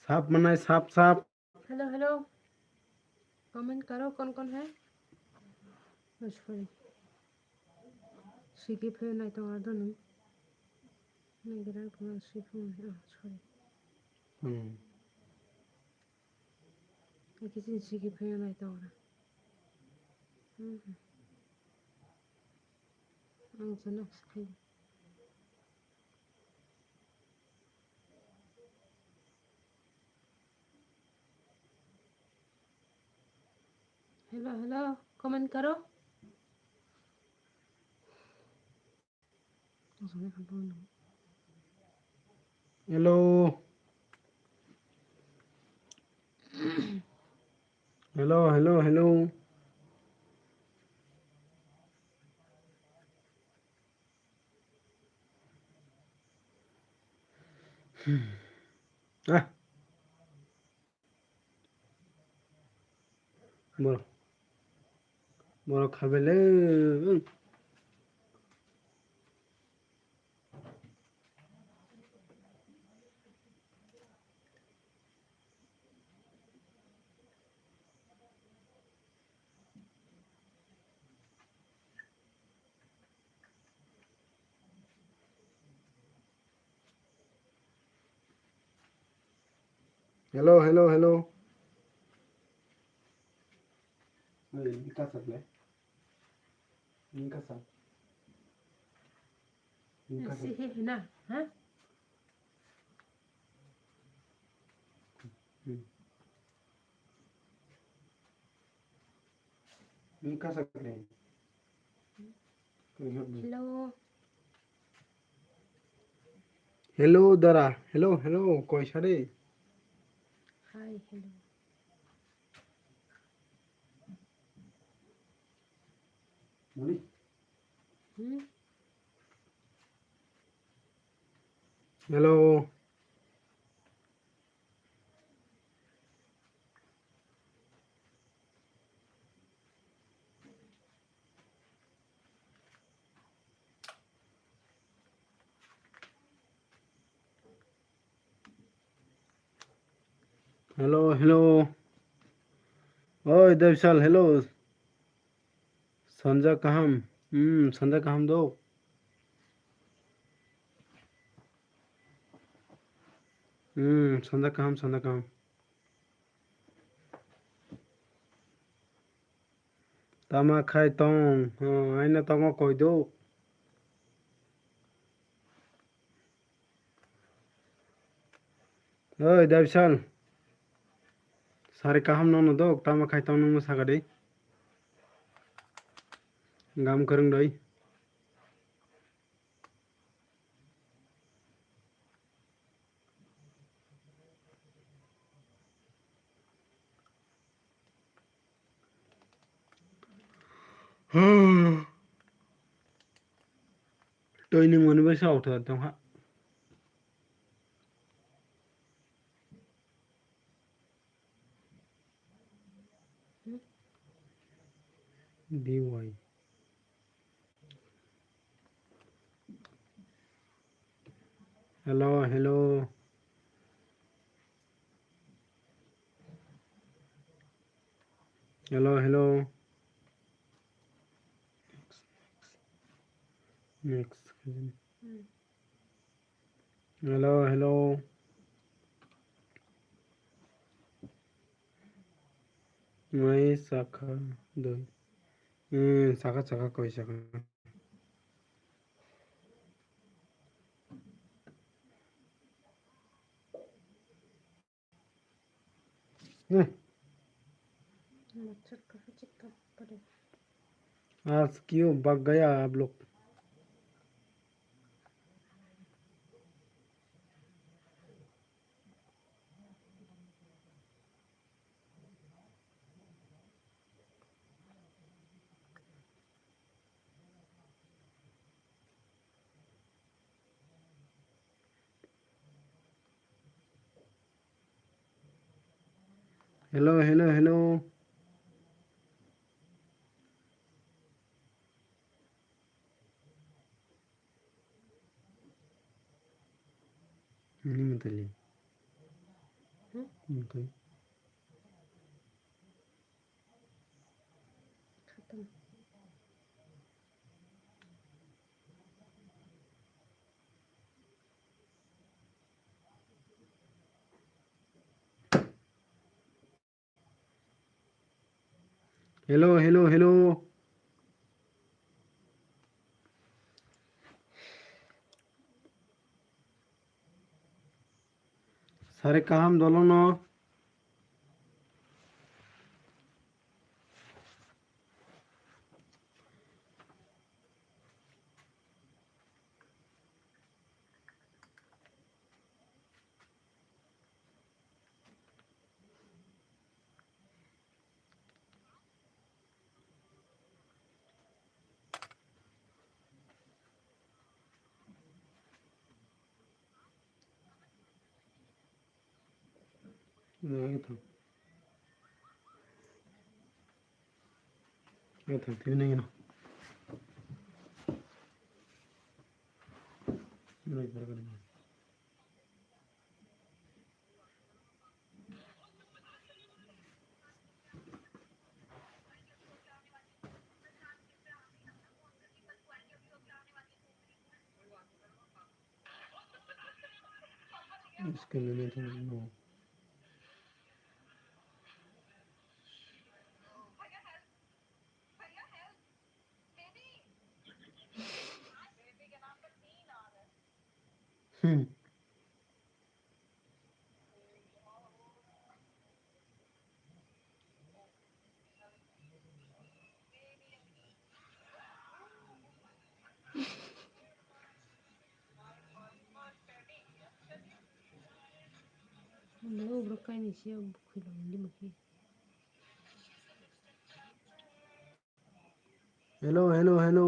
साफ मनाई साफ साफ हेलो हेलो कमेंट करो कौन कौन है सॉरी सिकिप है नहीं तो आदो नहीं नहीं गिरा कौन सिकिप है सॉरी किसी सिकिप है नहीं तो और सुनो सिकिप हेलो हेलो कमेंट करो हेलो हेलो हेलो हेलो आ बरो बरो खाबेले हेलो हेलो हेलो का सकले इनका सा ऐसे ही है ना, हाँ इनका सकते हैं हेलो हेलो दरा हेलो हेलो कोई सारे हाय हेलो बोली हेलो हेलो हेलो ओए देवशाल हेलो संजय कहम संजय कहम दो संजय कहम तमा खाई तोंग हाँ आइना तंगो कोई दो ओए देवशाल सारे कहम नोनो दो तमा खाई तोंग नुमु सागदे गाम करंग दई टोइनी मोनबे साउथ दंहा DY hello hello hello hello next hello hello मैं शाखा दई शाखा शाखा कोई शाखा मच्छर कहाँ चिपका पड़े आज क्यों भाग गया आप लोग हेलो हेलो हेलो नहीं मतलब मतलब खत्म हेलो हेलो हेलो सारे काम दोलो ना ये था क्यों नहीं ना नहीं कर इसके लिए तो Lo bro kai ni sia bukhi lo ni maki. Hello hello hello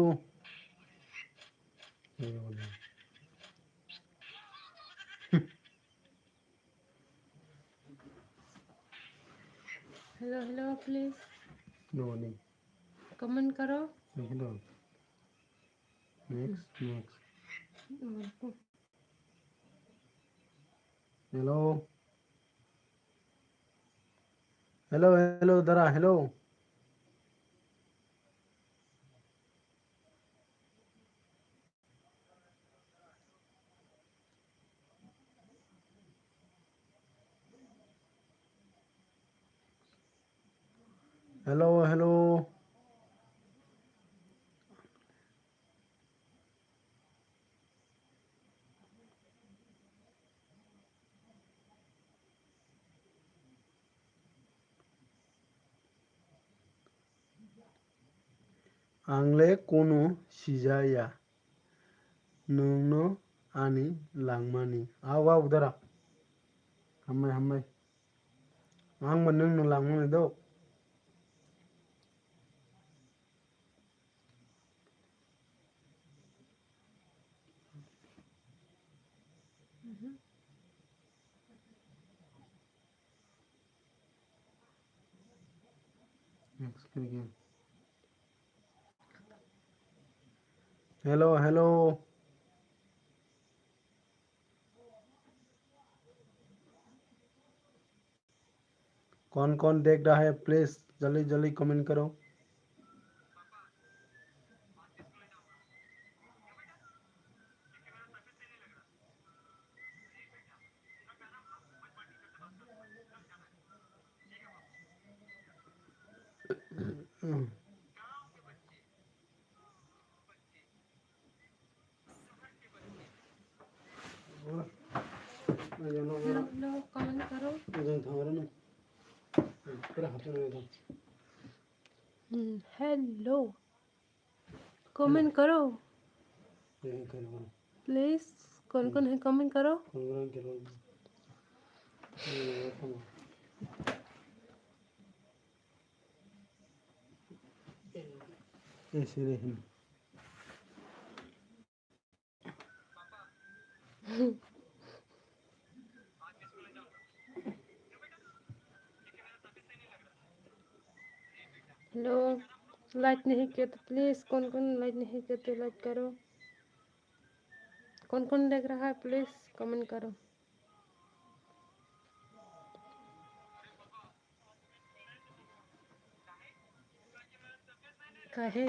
Hello hello please no नहीं comment करो. Hello next next hello hello hello दरा हेलो हेलो हेलो आंले कोनो सिजाया नोंनो आनी लांमानी आव आव दरा हम्मे हम्मे आं नोंनो लांमानी दो नेक्स्ट करिए हेलो हेलो कौन कौन देख रहा है प्लीज जल्दी जल्दी कमेंट करो hello hello comment करो. Hello comment करो please. कौन है comment करो. ऐसे रहे हेलो लाइक नहीं किया तो प्लीज़ कौन लाइक नहीं किया तो लाइक करो. कौन देख रहा है प्लीज़ कमेंट करो. काहे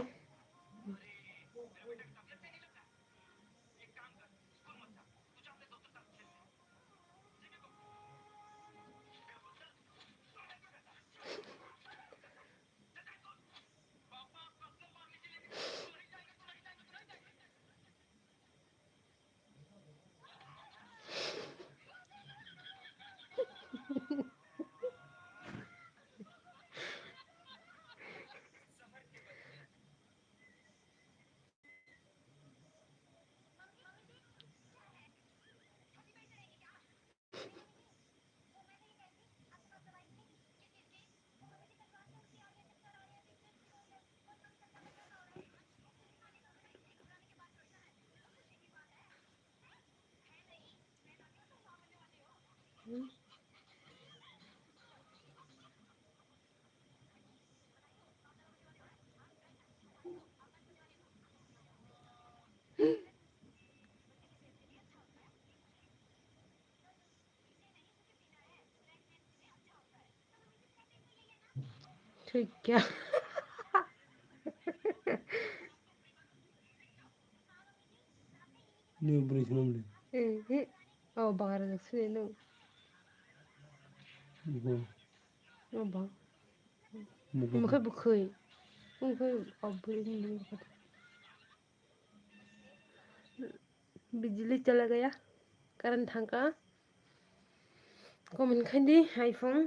ठीक क्या. न्यू ब्रिज नमले Oh bakar nagsuyo no. Oh ba. Makay bukay. Makay abri नहीं. बिजली चला गया. कारण थांका कमेंट खाइदि iPhone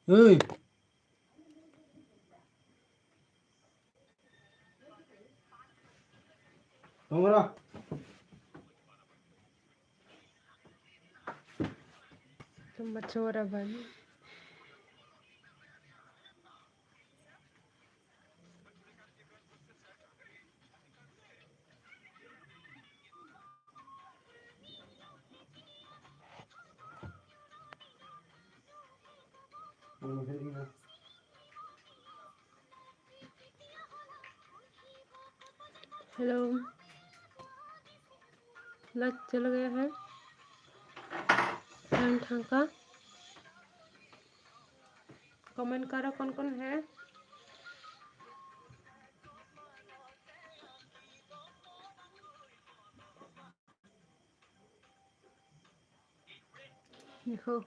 Ơi, không có đâu. Tumba chora bani. Hello light चला गया है टाइम थांका कमेंट करो कौन कौन है देखो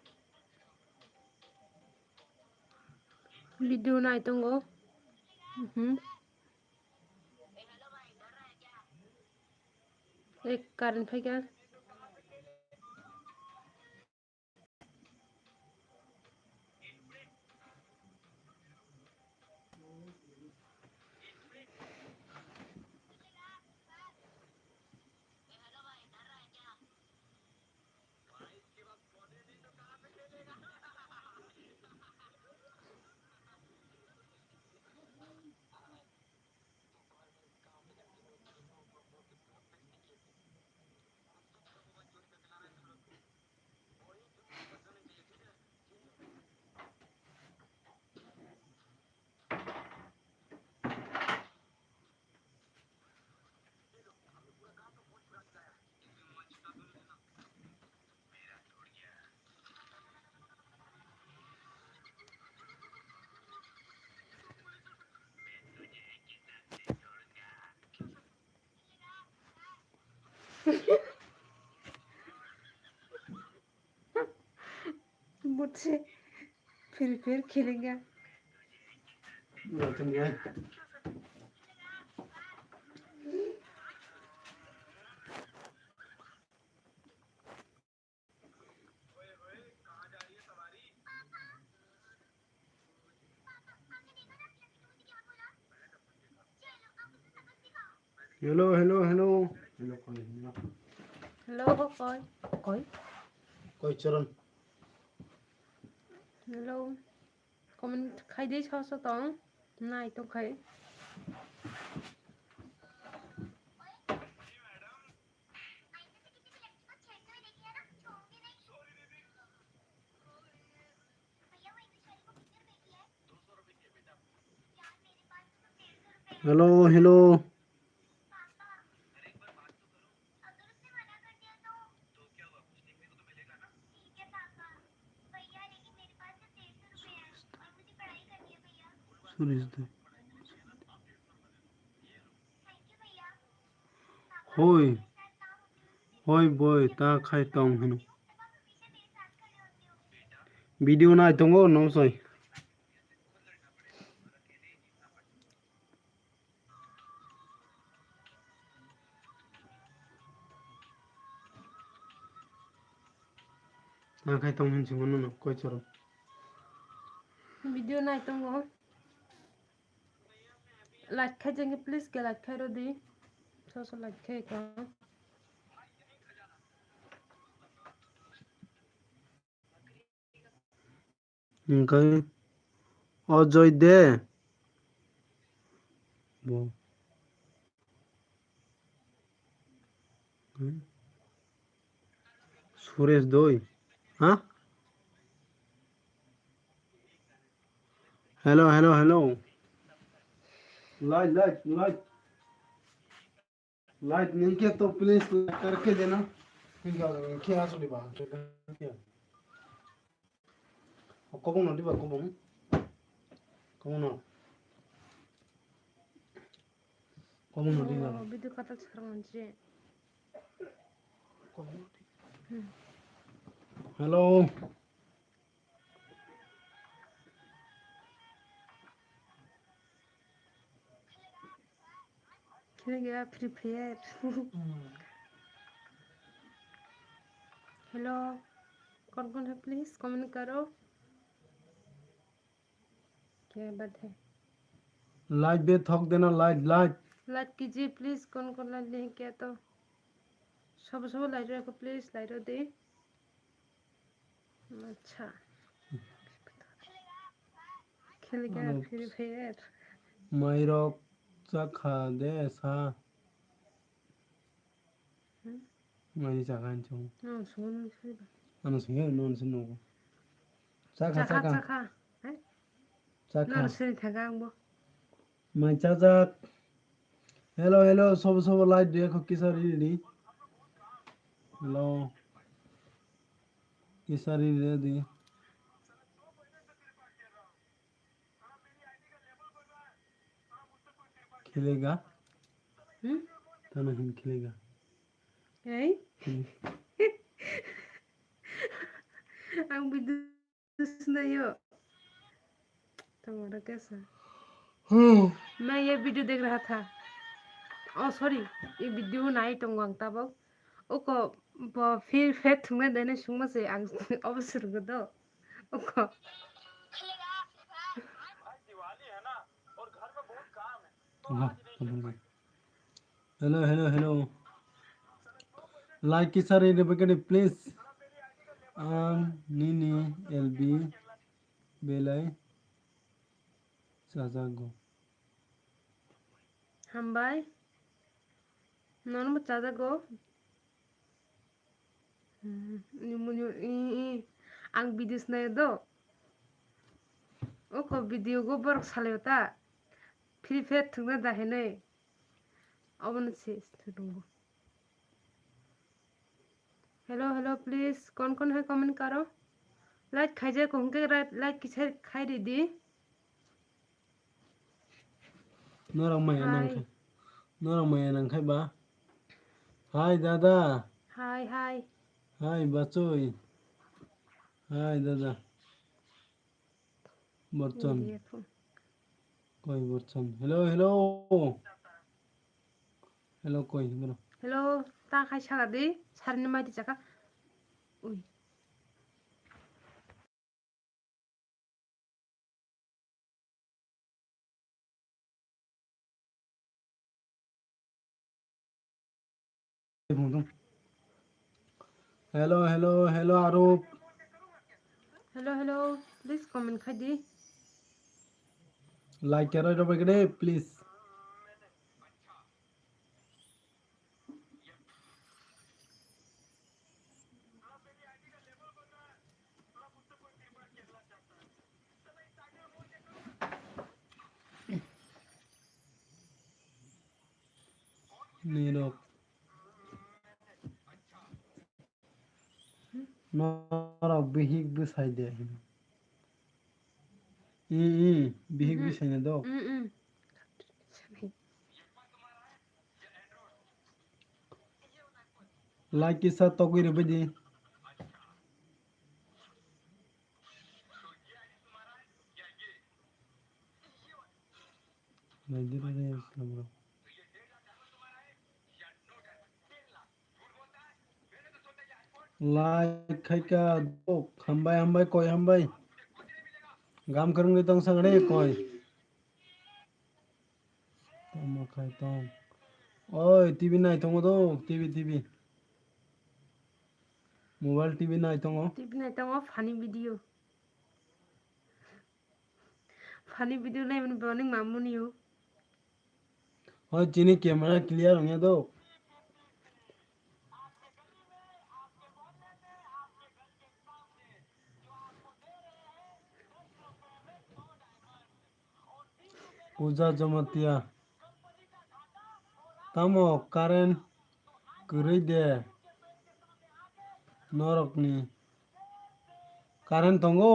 वीडियो नाई तुंगो एक कारण फैगा मुझसे फिर खेलेंगे Hello, hello, hello. हेलो कोई कोई कोई चरण. हेलो कमेंट खाई दे छो तो नाई तो खाई Hello, hello. Hoi, hoi boy, ta khai tong hanu. Video na itongo no soy. Ta khai tong hin singono no koi choro. Video नाई तुंगो लाइक खाई जाएंगे प्लीज के लाइक खाई रो दी सो लाइक खाई का Okay. Ọjọ́ dé. Bo. Suresh দই হ্যাঁ hello hello hello light light light light निके तो प्लीज करके देना क्या सुनी बा कबो न दिबा कबो न दिबा वीडियो कता छरंजे हेलो नहीं गया फ्री फायर हेलो कौन है प्लीज कमेंट करो क्या बात है लाइक दे थक देना लाइक लाइक लाइक कीजिए प्लीज कौन लाइक नहीं किया तो सब लाइट रखो प्लीज लाइट दे अच्छा खेल गया अरे फ्री फायर माइरक जाखा दे सा माइरी जाखान चौ सुन आनो संगे नन सनो जाखा चाखा जाखा चाखा जाखा नन सिरि थागा आंबो माइ जाजाक हेलो हेलो सब like they Kisari the hello Kisari दे दी खेलेगा नहीं खेलेगा Hey, खेले ang bidus na yo. तुम्हारा कैसा मैं ये वीडियो देख रहा था ओ सॉरी ये वीडियो नाई टंगवांग ताबो ओको फिर फेट थुंगे देने सुंग से आं अवसर गदो ओको हेलो हेलो हेलो लाइक किसारी दे बगड़े प्लीज नीनी एलबी बेलाई जाजागो हम बाय नॉन बच्चा जा गो मुझे आं वीडियोस नाय दो ओको वीडियो को बरक सालेता फिर फेट थुंगे दाहेने अबन से थुंगो हेलो हेलो प्लीज कौन है कमेंट करो लाइक खाइजे कहूँगे लाइक किसे खाई दीदी नरम माया हाय नंखाय नरम माया नंखाय बा हाय दादा हाय हाय हाय बचोई हाय दादा बर्चन देखो कोई बर्चन हेलो हेलो हेलो कोई बोलो हेलो ता खाइ सागा दे सारनि माइदि जाका उई hello hello hello Arup hello hello please comment खाइ दी लाइक करो तो बगड़े प्लीज नीरो नरक बिहिक बिसाय दे बिहिक बिसायना दो लाइक किसा तो कोई रबदी नजर रे इस्लाम लाइक खाइका दो हमबाय कोई हमबाय गाम करूंगे तो संगड़े कोई तम खाय तम ओए टीवी नाय तंगो दो टीवी मोबाइल टीवी नाय तंगो टिपि नाय तंगो फानी वीडियो नाय मन बनिंग मामुनी हो ओए चीनी कैमरा क्लियर होने दो पूजा जमतिया तमो कारण गरै दे नरकनी कारण तंगो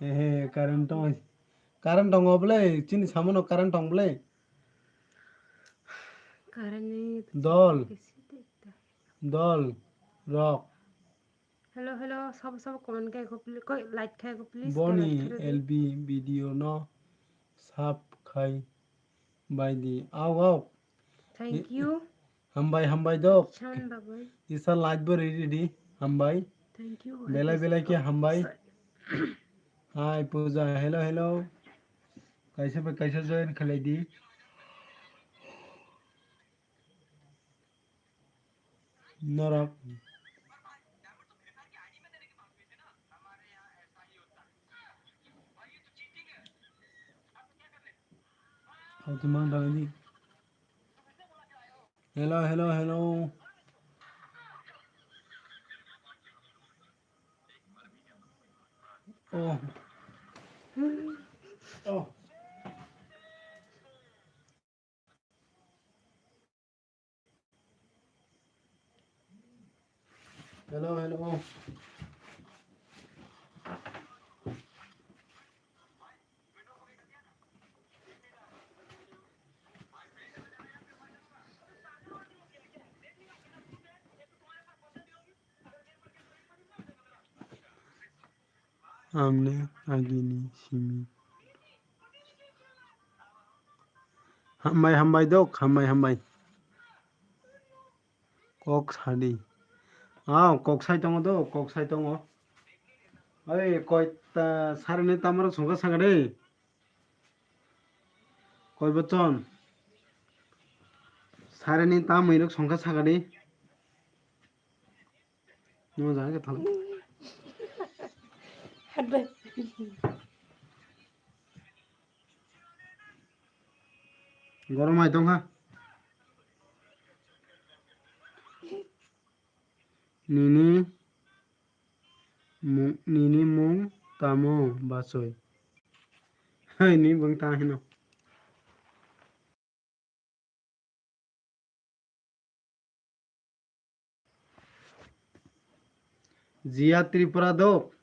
हे कारण दंगो बले चिनि सामनो कारण दं बले करनी दल कैसे देखता दल रक हेलो हेलो सब कमेंट खाइ को प्लीज कोई लाइक खाइ को प्लीज क्या बनी लाइक करे दे एलबी वीडियो न साब खाई बायदि आओ आओ Thank you. Hambai dok. Chan baboy. Isa light ber ready hambai. Thank you. Bela ke hambai. Hi Pooja. Hello. कैसे join खले दी? Norok. How to man डालनी? Hello. Oh. Oh. Hello. हमने agini simi. Hambai dok. Hambai. Kok sadi. Kok sai tongo do. Kok sai tongo. Oi koi ta sarne tamara songa sangare. Koi bachon. Sarne tam irok songa sagare. No जाके थाल. Hadba. गरम आइ दंहा. Nini mung tamo basoy. Hai ni bang tahino. Jia Tripura dok.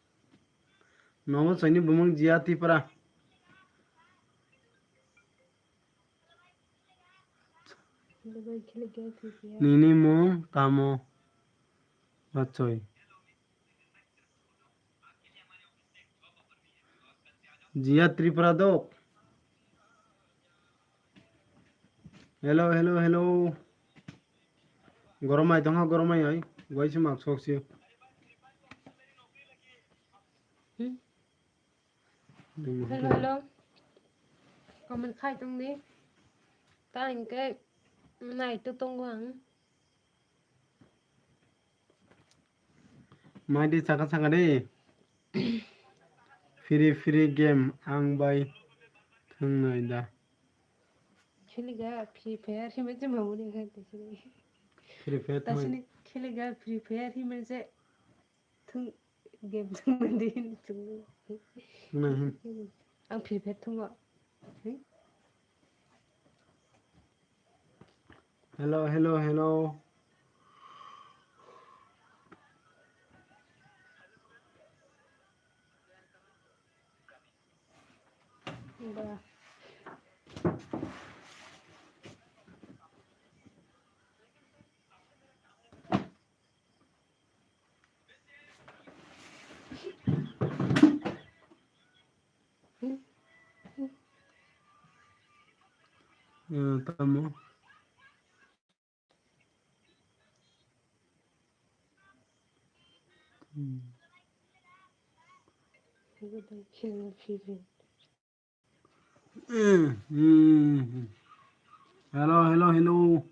Nomo sani bumang Jia Tripura. Nini mung tamo basoy. Jia Tripura dok. Hello. गरम आइ दंहा गरम आइ आई. Guys mak soksi. Hello. Comment khai tung đi. Ta hình cái này tôi tung hoàng. Maidi saka deh. Free game ang bay thungai da. खेलेगा Free fire ही में से मामूली है तसनी Free Fire thungai. तसनी खेलेगा Free fire ही में से थुं game थुं मंदी थुं Thungai. ang फ्री फायर थुंगा Hello. बा Tamo. खेलेगा Free Fire Hello.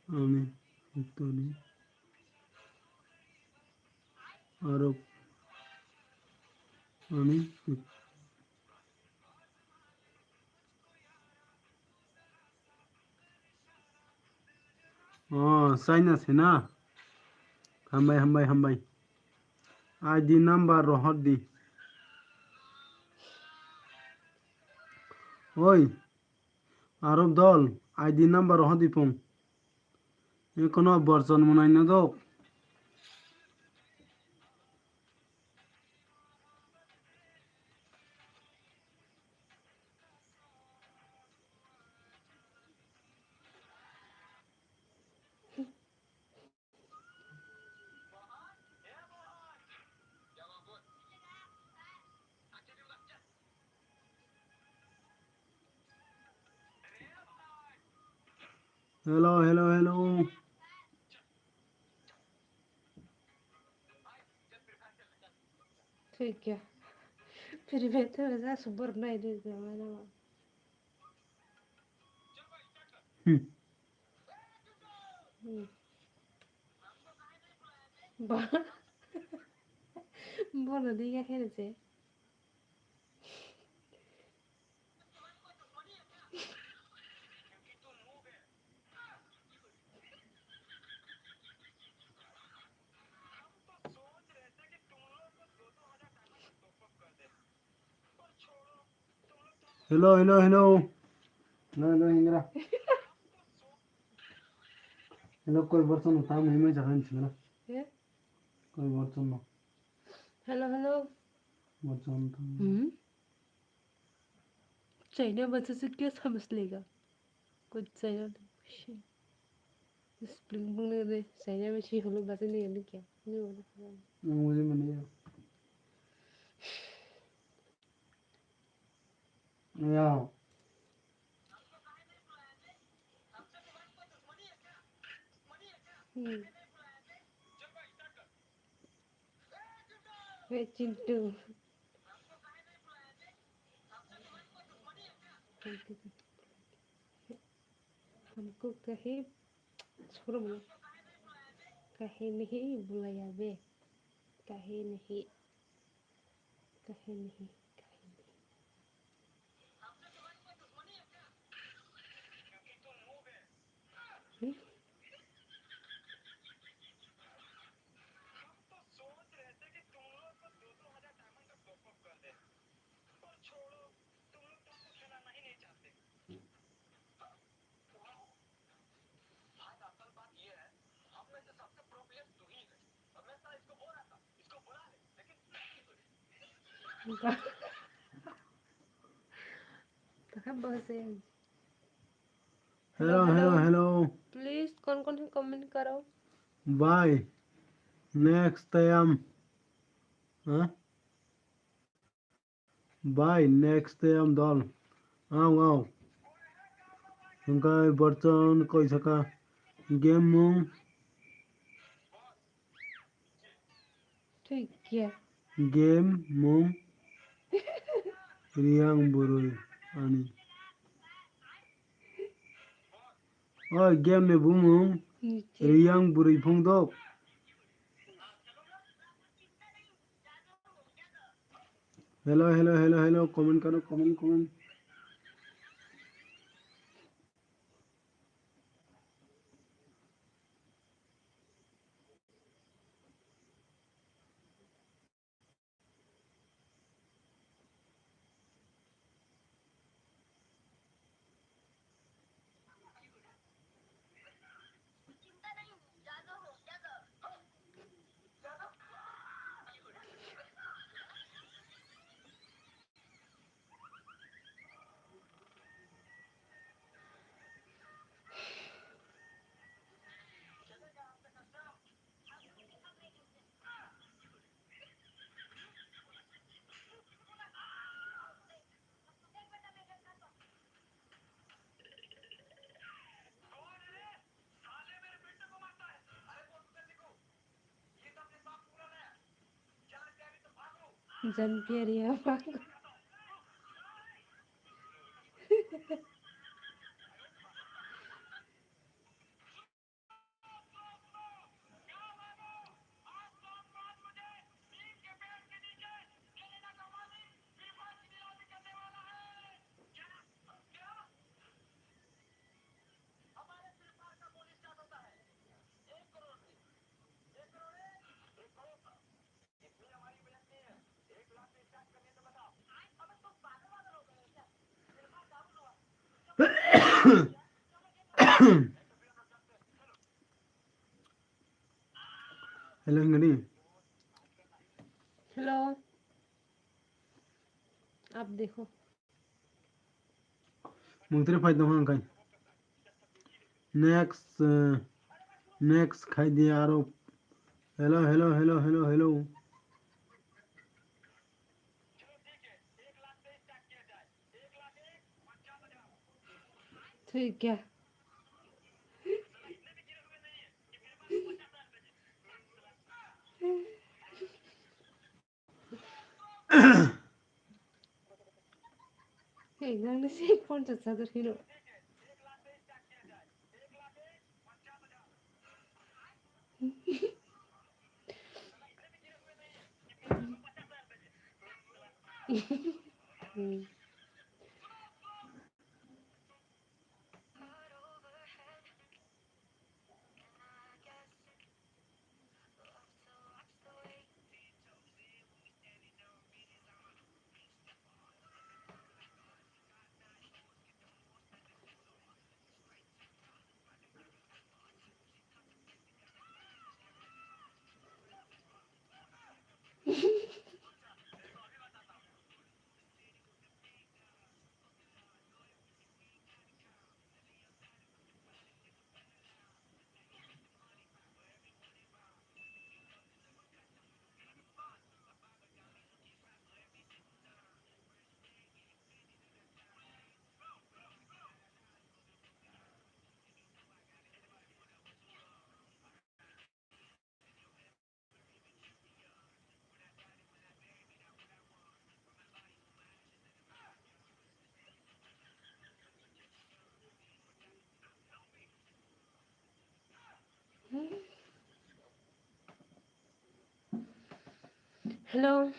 Ami itu nih. Arab. Ami. China से ना. Hambai. ID number rohot di. Oi. Arab dol. ID number rohot di pong. Ini kono version munai na dok. Hello hello hello ठीक है फिर मैं तो ऐसा super नहीं दे मैंने बोलो दी क्या खेल से hello hello hello hello hello Indira hello कोई बर्तन उठा मुझे में जगह नहीं ना कोई बर्तन ना हेलो हेलो बर्तन तो चाइना बच्चे से क्या समझ लेगा कुछ चाइना स्प्रिंग बुंगने दे चाइना में शी होलो बातें नहीं करनी क्या नहीं बोला मुझे में नहीं या वे चिंटू हमको कहीं छोड़ो मुझे कहीं नहीं बुलाया बे कहीं नहीं कहीं नहीं कहीं नहीं तो हम बस hello hello hello hello hello please कौन है कमेंट करो बाय नेक्स्ट टाइम हाँ बाय नेक्स्ट टाइम दल आओ आओ उनका बर्तन कोई सका गेम मूंग ठीक है गेम मूंग रियांग बुरुई आणि ओय गेम में बुमुंग नीचे रियांग बुरुई फुंग दो hello hello hello hello comment करो कमेंट कमेंट जन पियरिया हेलो ngani हेलो आप देखो mung tere फायदा हों kai नेक्स्ट नेक्स्ट खाई दिया आरो hello hello hello hello hello ठीक है Hey, nang si phone to sa hero. Hello.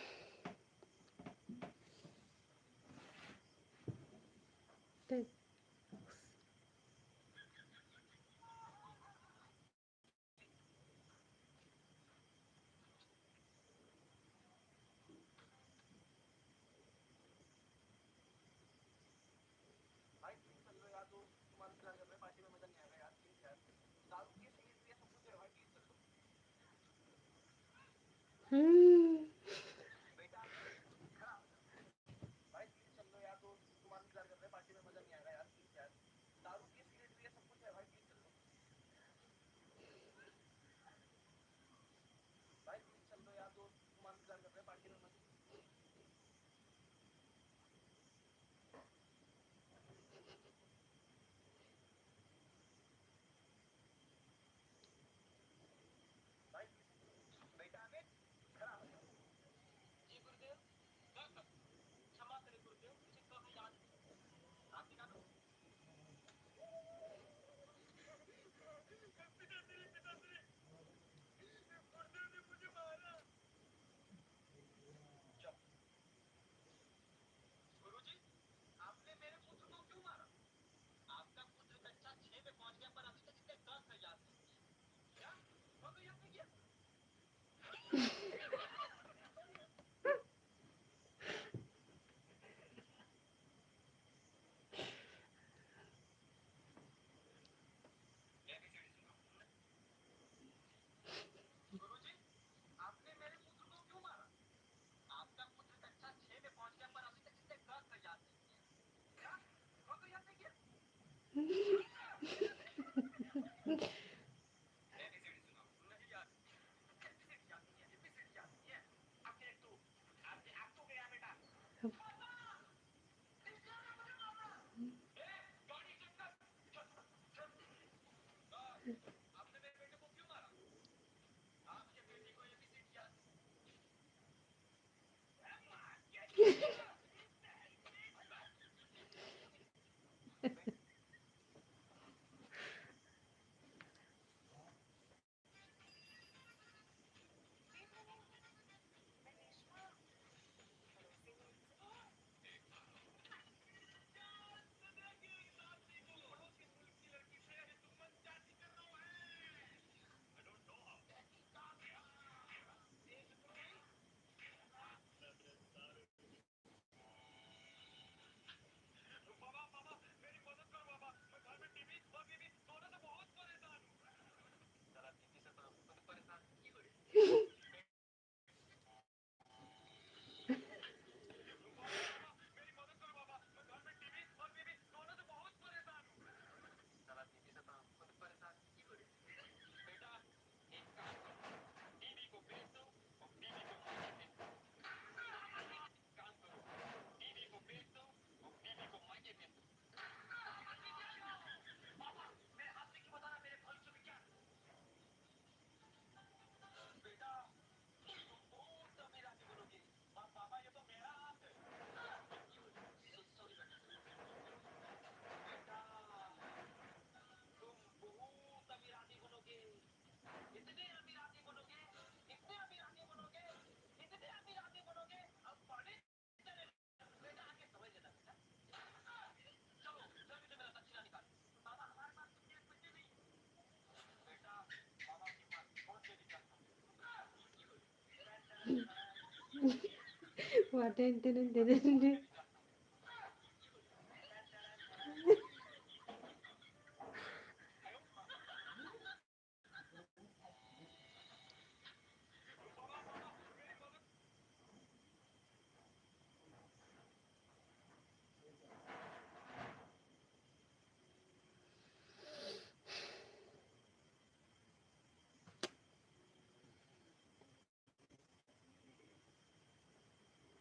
Wah, den, den, den, den, den.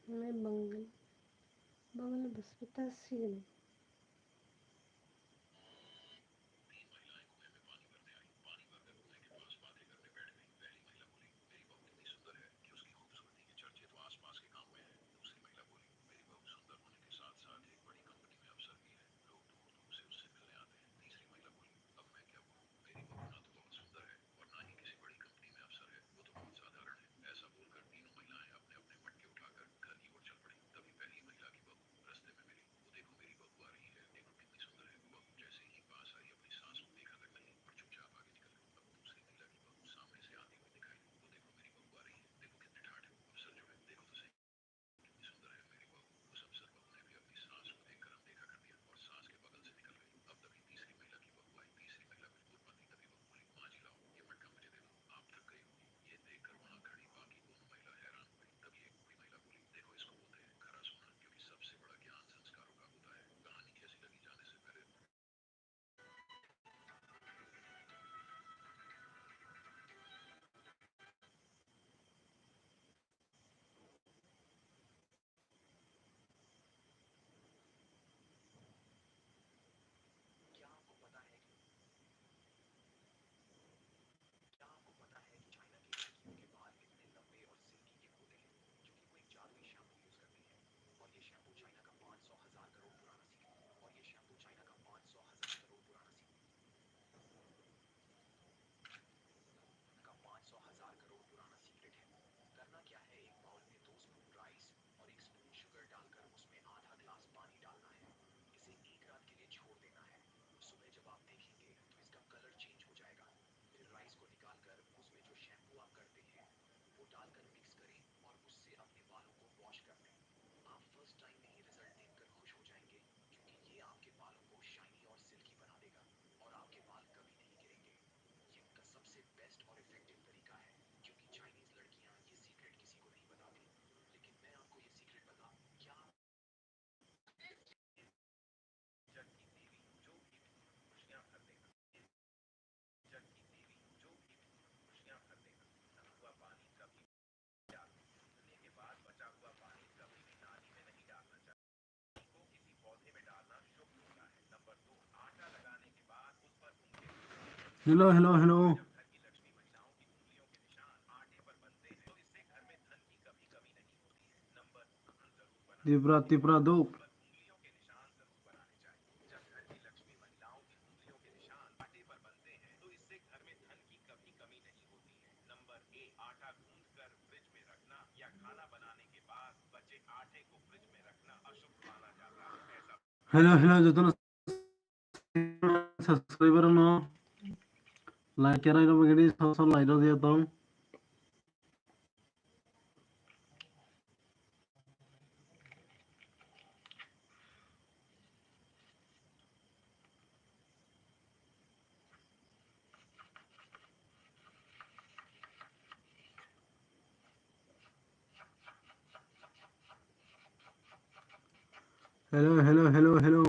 मैं बंगल बस बता सी hello hello hello Tipra Tipra दो हेलो हेलो जितना सब्सक्राइबर नो लाइक करा इरो बगड़ी सो लाइक दिया तो hello hello hello hello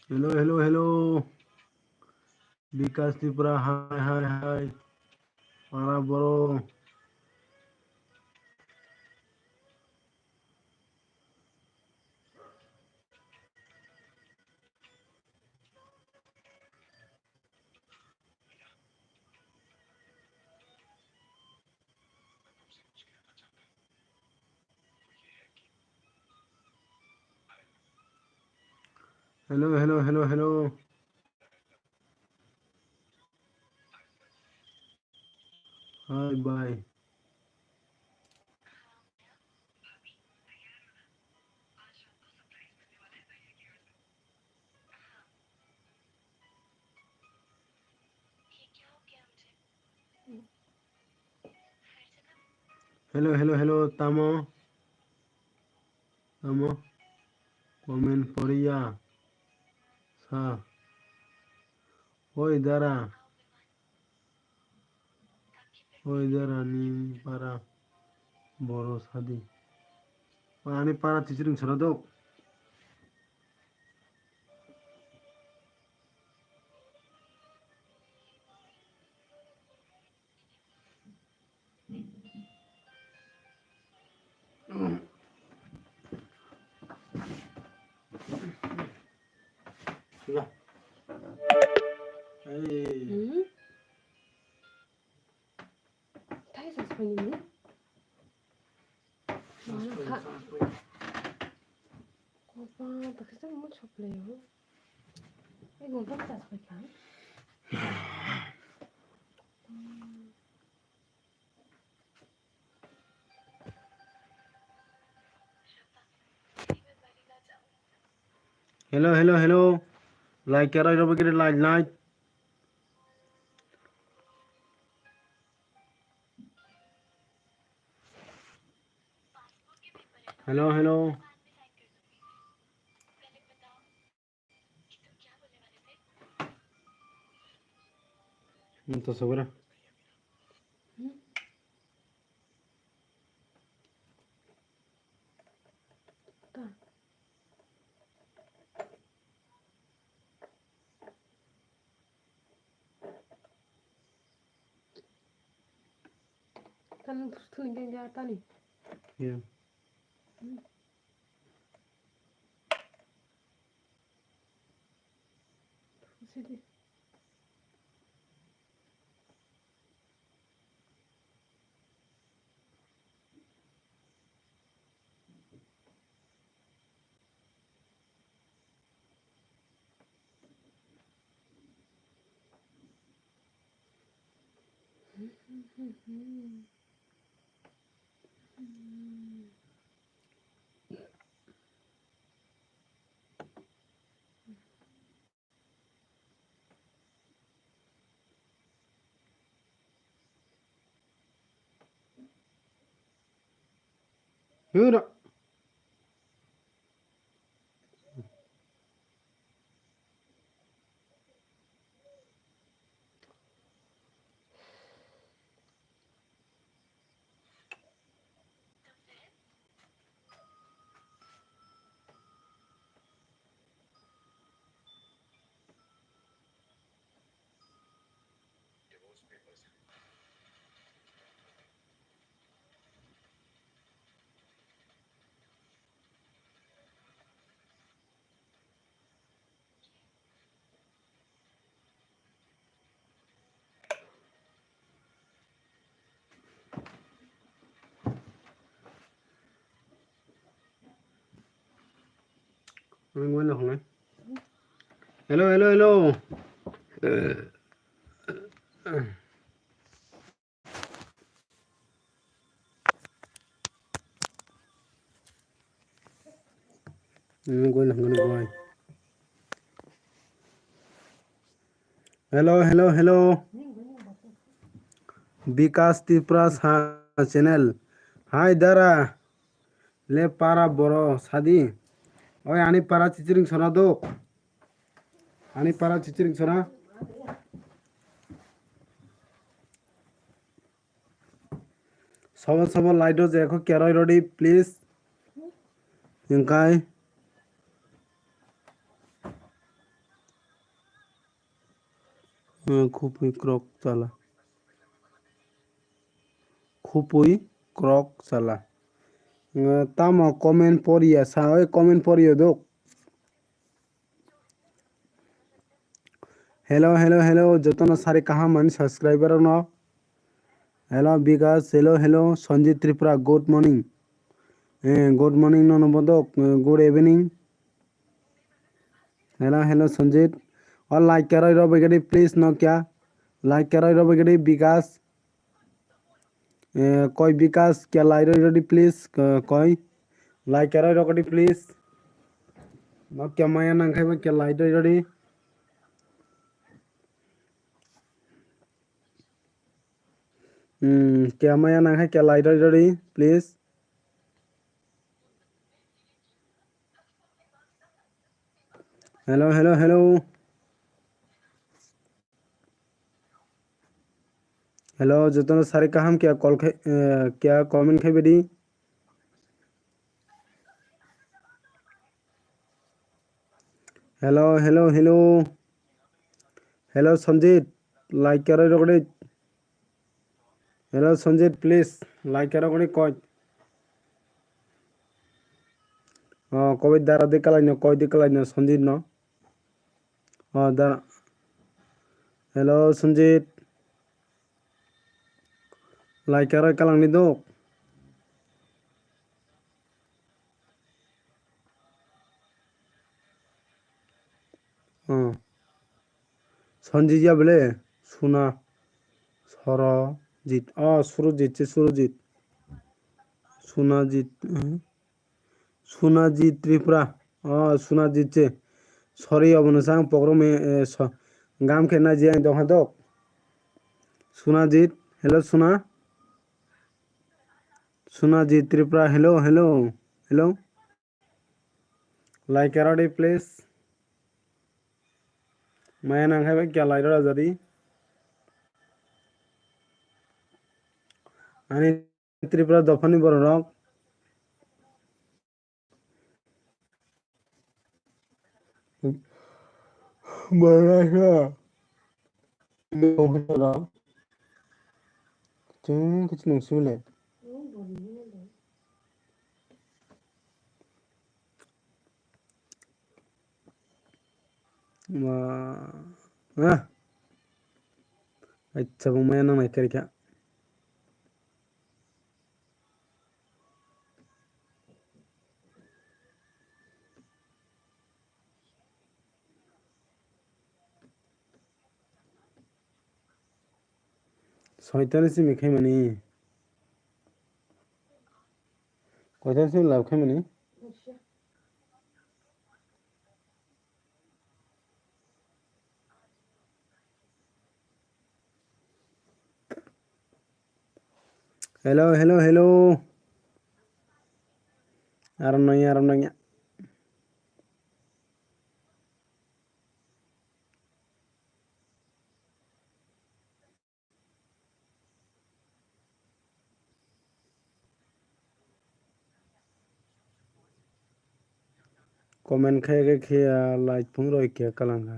hello hello hello Vikas Tripura hi hi hi मारा बड़ो hello hello hello hello hi bye hello hello hello तामो तामो कमेंट पड़िया सा ओए दारा ওই যে রানী পাড়া বড় সাদি আনি পাড়া চিচিরিং ছড়া দাও এই 타이서 스페인이? 오빠, 나 그냥 못 쳐볼래요. 이거 혼자 스페인이야? हेलो हेलो हेलो लाइक करो इधर बगैर लाइक लाइक हेलो हेलो तो सबर 또. 나는 붙는 게 이제 알다니. ये 확실히. हूरा anh quên rồi này hello hello hello anh quên là người ngoài hello hello hello विकास त्रिपुरा चैनल हाय दारा ले पारा बड़ो सादी ओए आनी पारा चिचिरिंग सोना दो आनी पारा चिचिरिंग सोना सब सब लाइटो देखो क्या रोडी प्लीज इनकाई खूब क्रॉक चला খুবই ক্রক চালা তাম কমেন্ট পড়িয়া সাই কমেন্ট পড়িয়া দোক हेलो हेलो हेलो जतन सारे कहाँ मन सब्सक्राइबर न hello Vikas hello hello Sanjit Tripura good morning न नबदक good evening hello hello Sanjit और लाइक करो रो बगड़ी प्लीज न क्या लाइक करो रो बगड़ी विकास कोई विकास क्या लाइक रो प्लीज कोई लाइक करो रो बगड़ी प्लीज न क्या माया नंखाई क्या लाइक रो क्या माया नंखाई क्या लाइक रो please hello hello hello hello जतन सारे का हम क्या क्या कमेंट खाई बेडी hello hello hello hello Sanjit like करो रोकड़े हेलो संजीत प्लीज लाइक करो रोकड़े कभी दारा दिक्कत कोई दिक्कत संजीत न दारा हेलो संजीत लाइक करो कलांग दो संजीत या बोले सुना सरजीत सुरजीत सुरजीत सुनाजीत सुनाजीत त्रिपुरा सुनाजीत से सॉरी अब न सांग पकड़ो में गाम के ना जिया दो हाँ दो Sunajit hello Sunajit Tripura hello hello hello like करो प्लीज मैं ना भाई क्या लाइक रहा जरी आणि त्रिपुरा दफानी बड़ रॉक बड़ा कुछ नहीं सुने अच्छा वो मैं ना मैं कर क्या शैतान से मिखाई मनी कोई से लाभ खाई मनी हेलो हेलो हेलो आराम नहीं कमेंट खाए के खिया लाइक फुंग रोई क्या कलांगा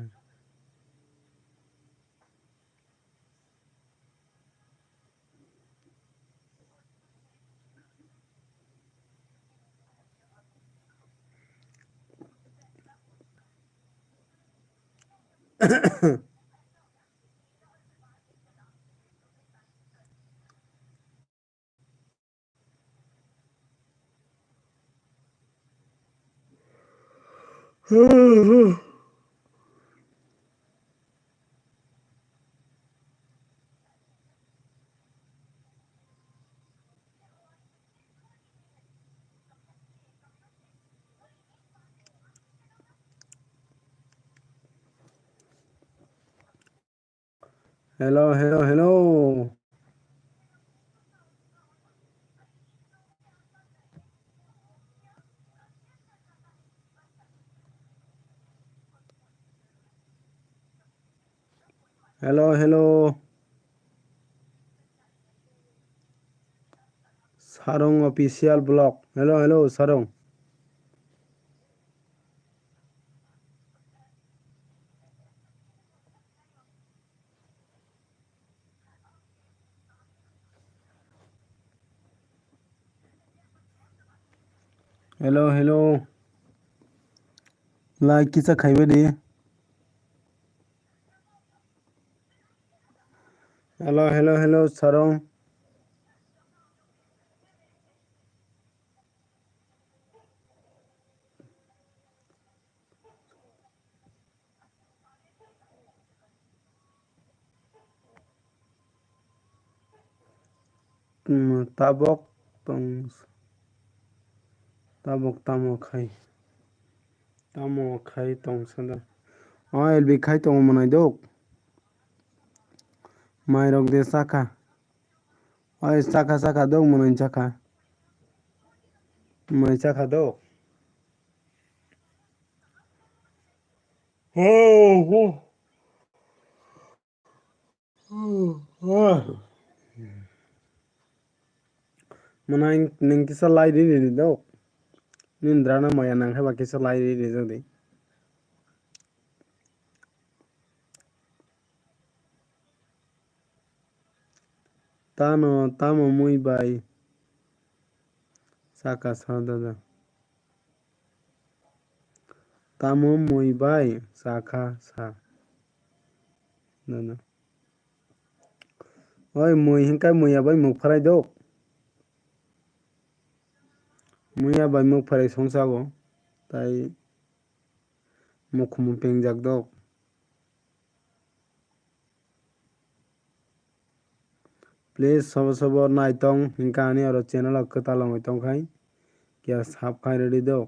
hello hello hello hello hello Sarang official blog hello hello Sarang hello hello like किसा खाइबे दी हेलो हेलो हेलो सारंग ताबक ताबक तामो खाई सदा एलबी खाई मनाई दो माई रग दे साखा साखा दो मनाई साखा मैं साखा दो Mana ning kisa lai ri do. Nindra na maya nang haba kisa lai ri jodi. Tamo muy bai. Saka sadada. Tamo muy bai. Saka sa. Nana. Oi muy hinkai muy abai muk farai do. Muy abai muk farai songsago. Tai mukhumu pengjak do. Please sobo naitong hinka ani aro channel ketalong itong khai. Kya sap khai ready do.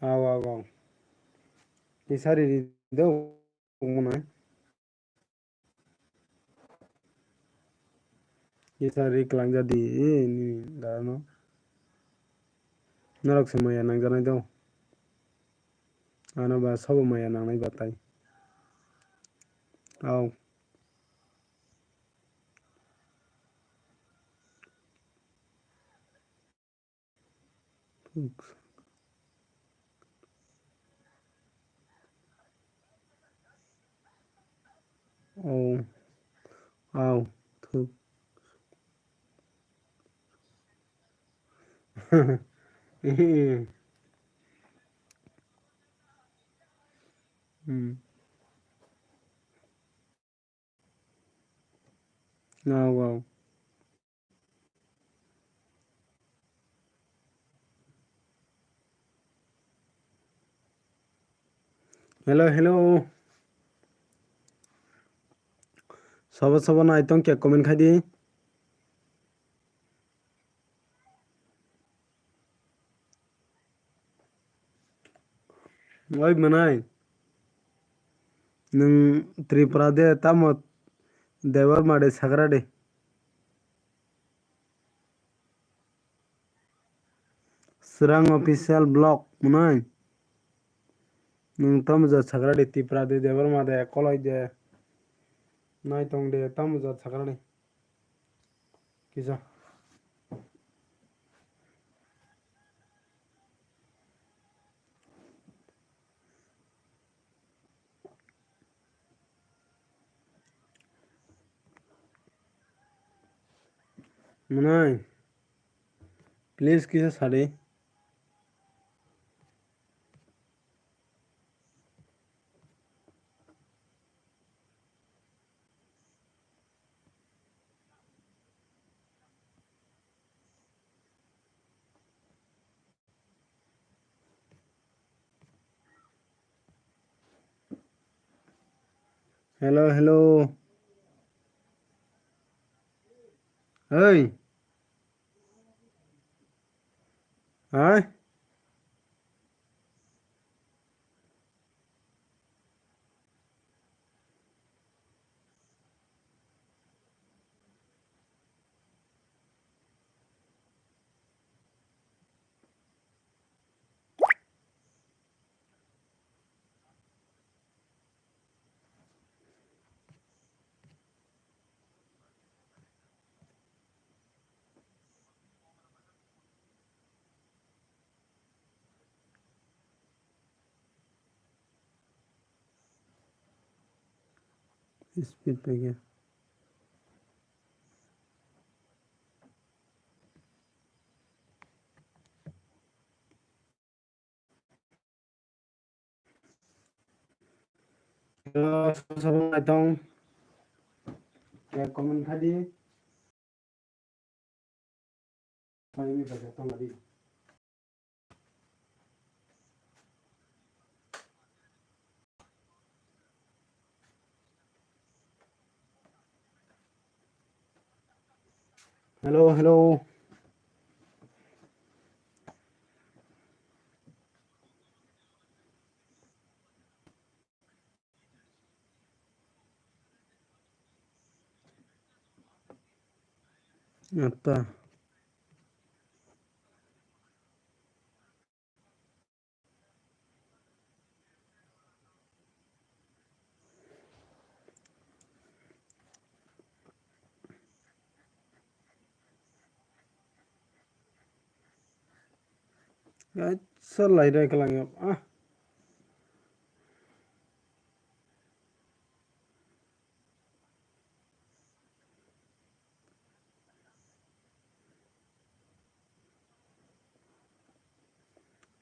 Aw. Isari do. Muna. Isari klang jadi ni darano. Narok se maya nang janai do. Ano ba sobo maya nang nai batai. Aw. Oh. Aw. Thuk. Wow. Hello. Sobo naitong kya comment khai di. Oi manai. Nung Tripura de tamo devar made sagra de. Srang official blog manai. Nung tamo ja sagra de Tripura de devar made koloi de. Naitong de tamo ja sagra de. Kisa. Manai. Please kisa sare. Hello. Hey. Hi. Speed पे गया. Sobo naitong kya comment khai di. Mai mi baca tong di. Hello. Apa? Gacha laida ka lang ah.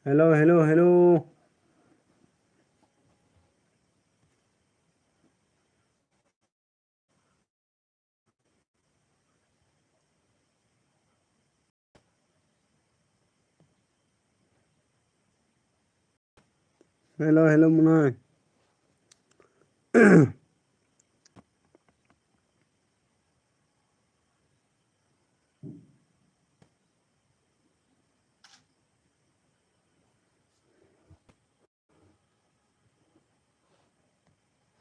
Hello, hello, hello. Hello, hello Munai.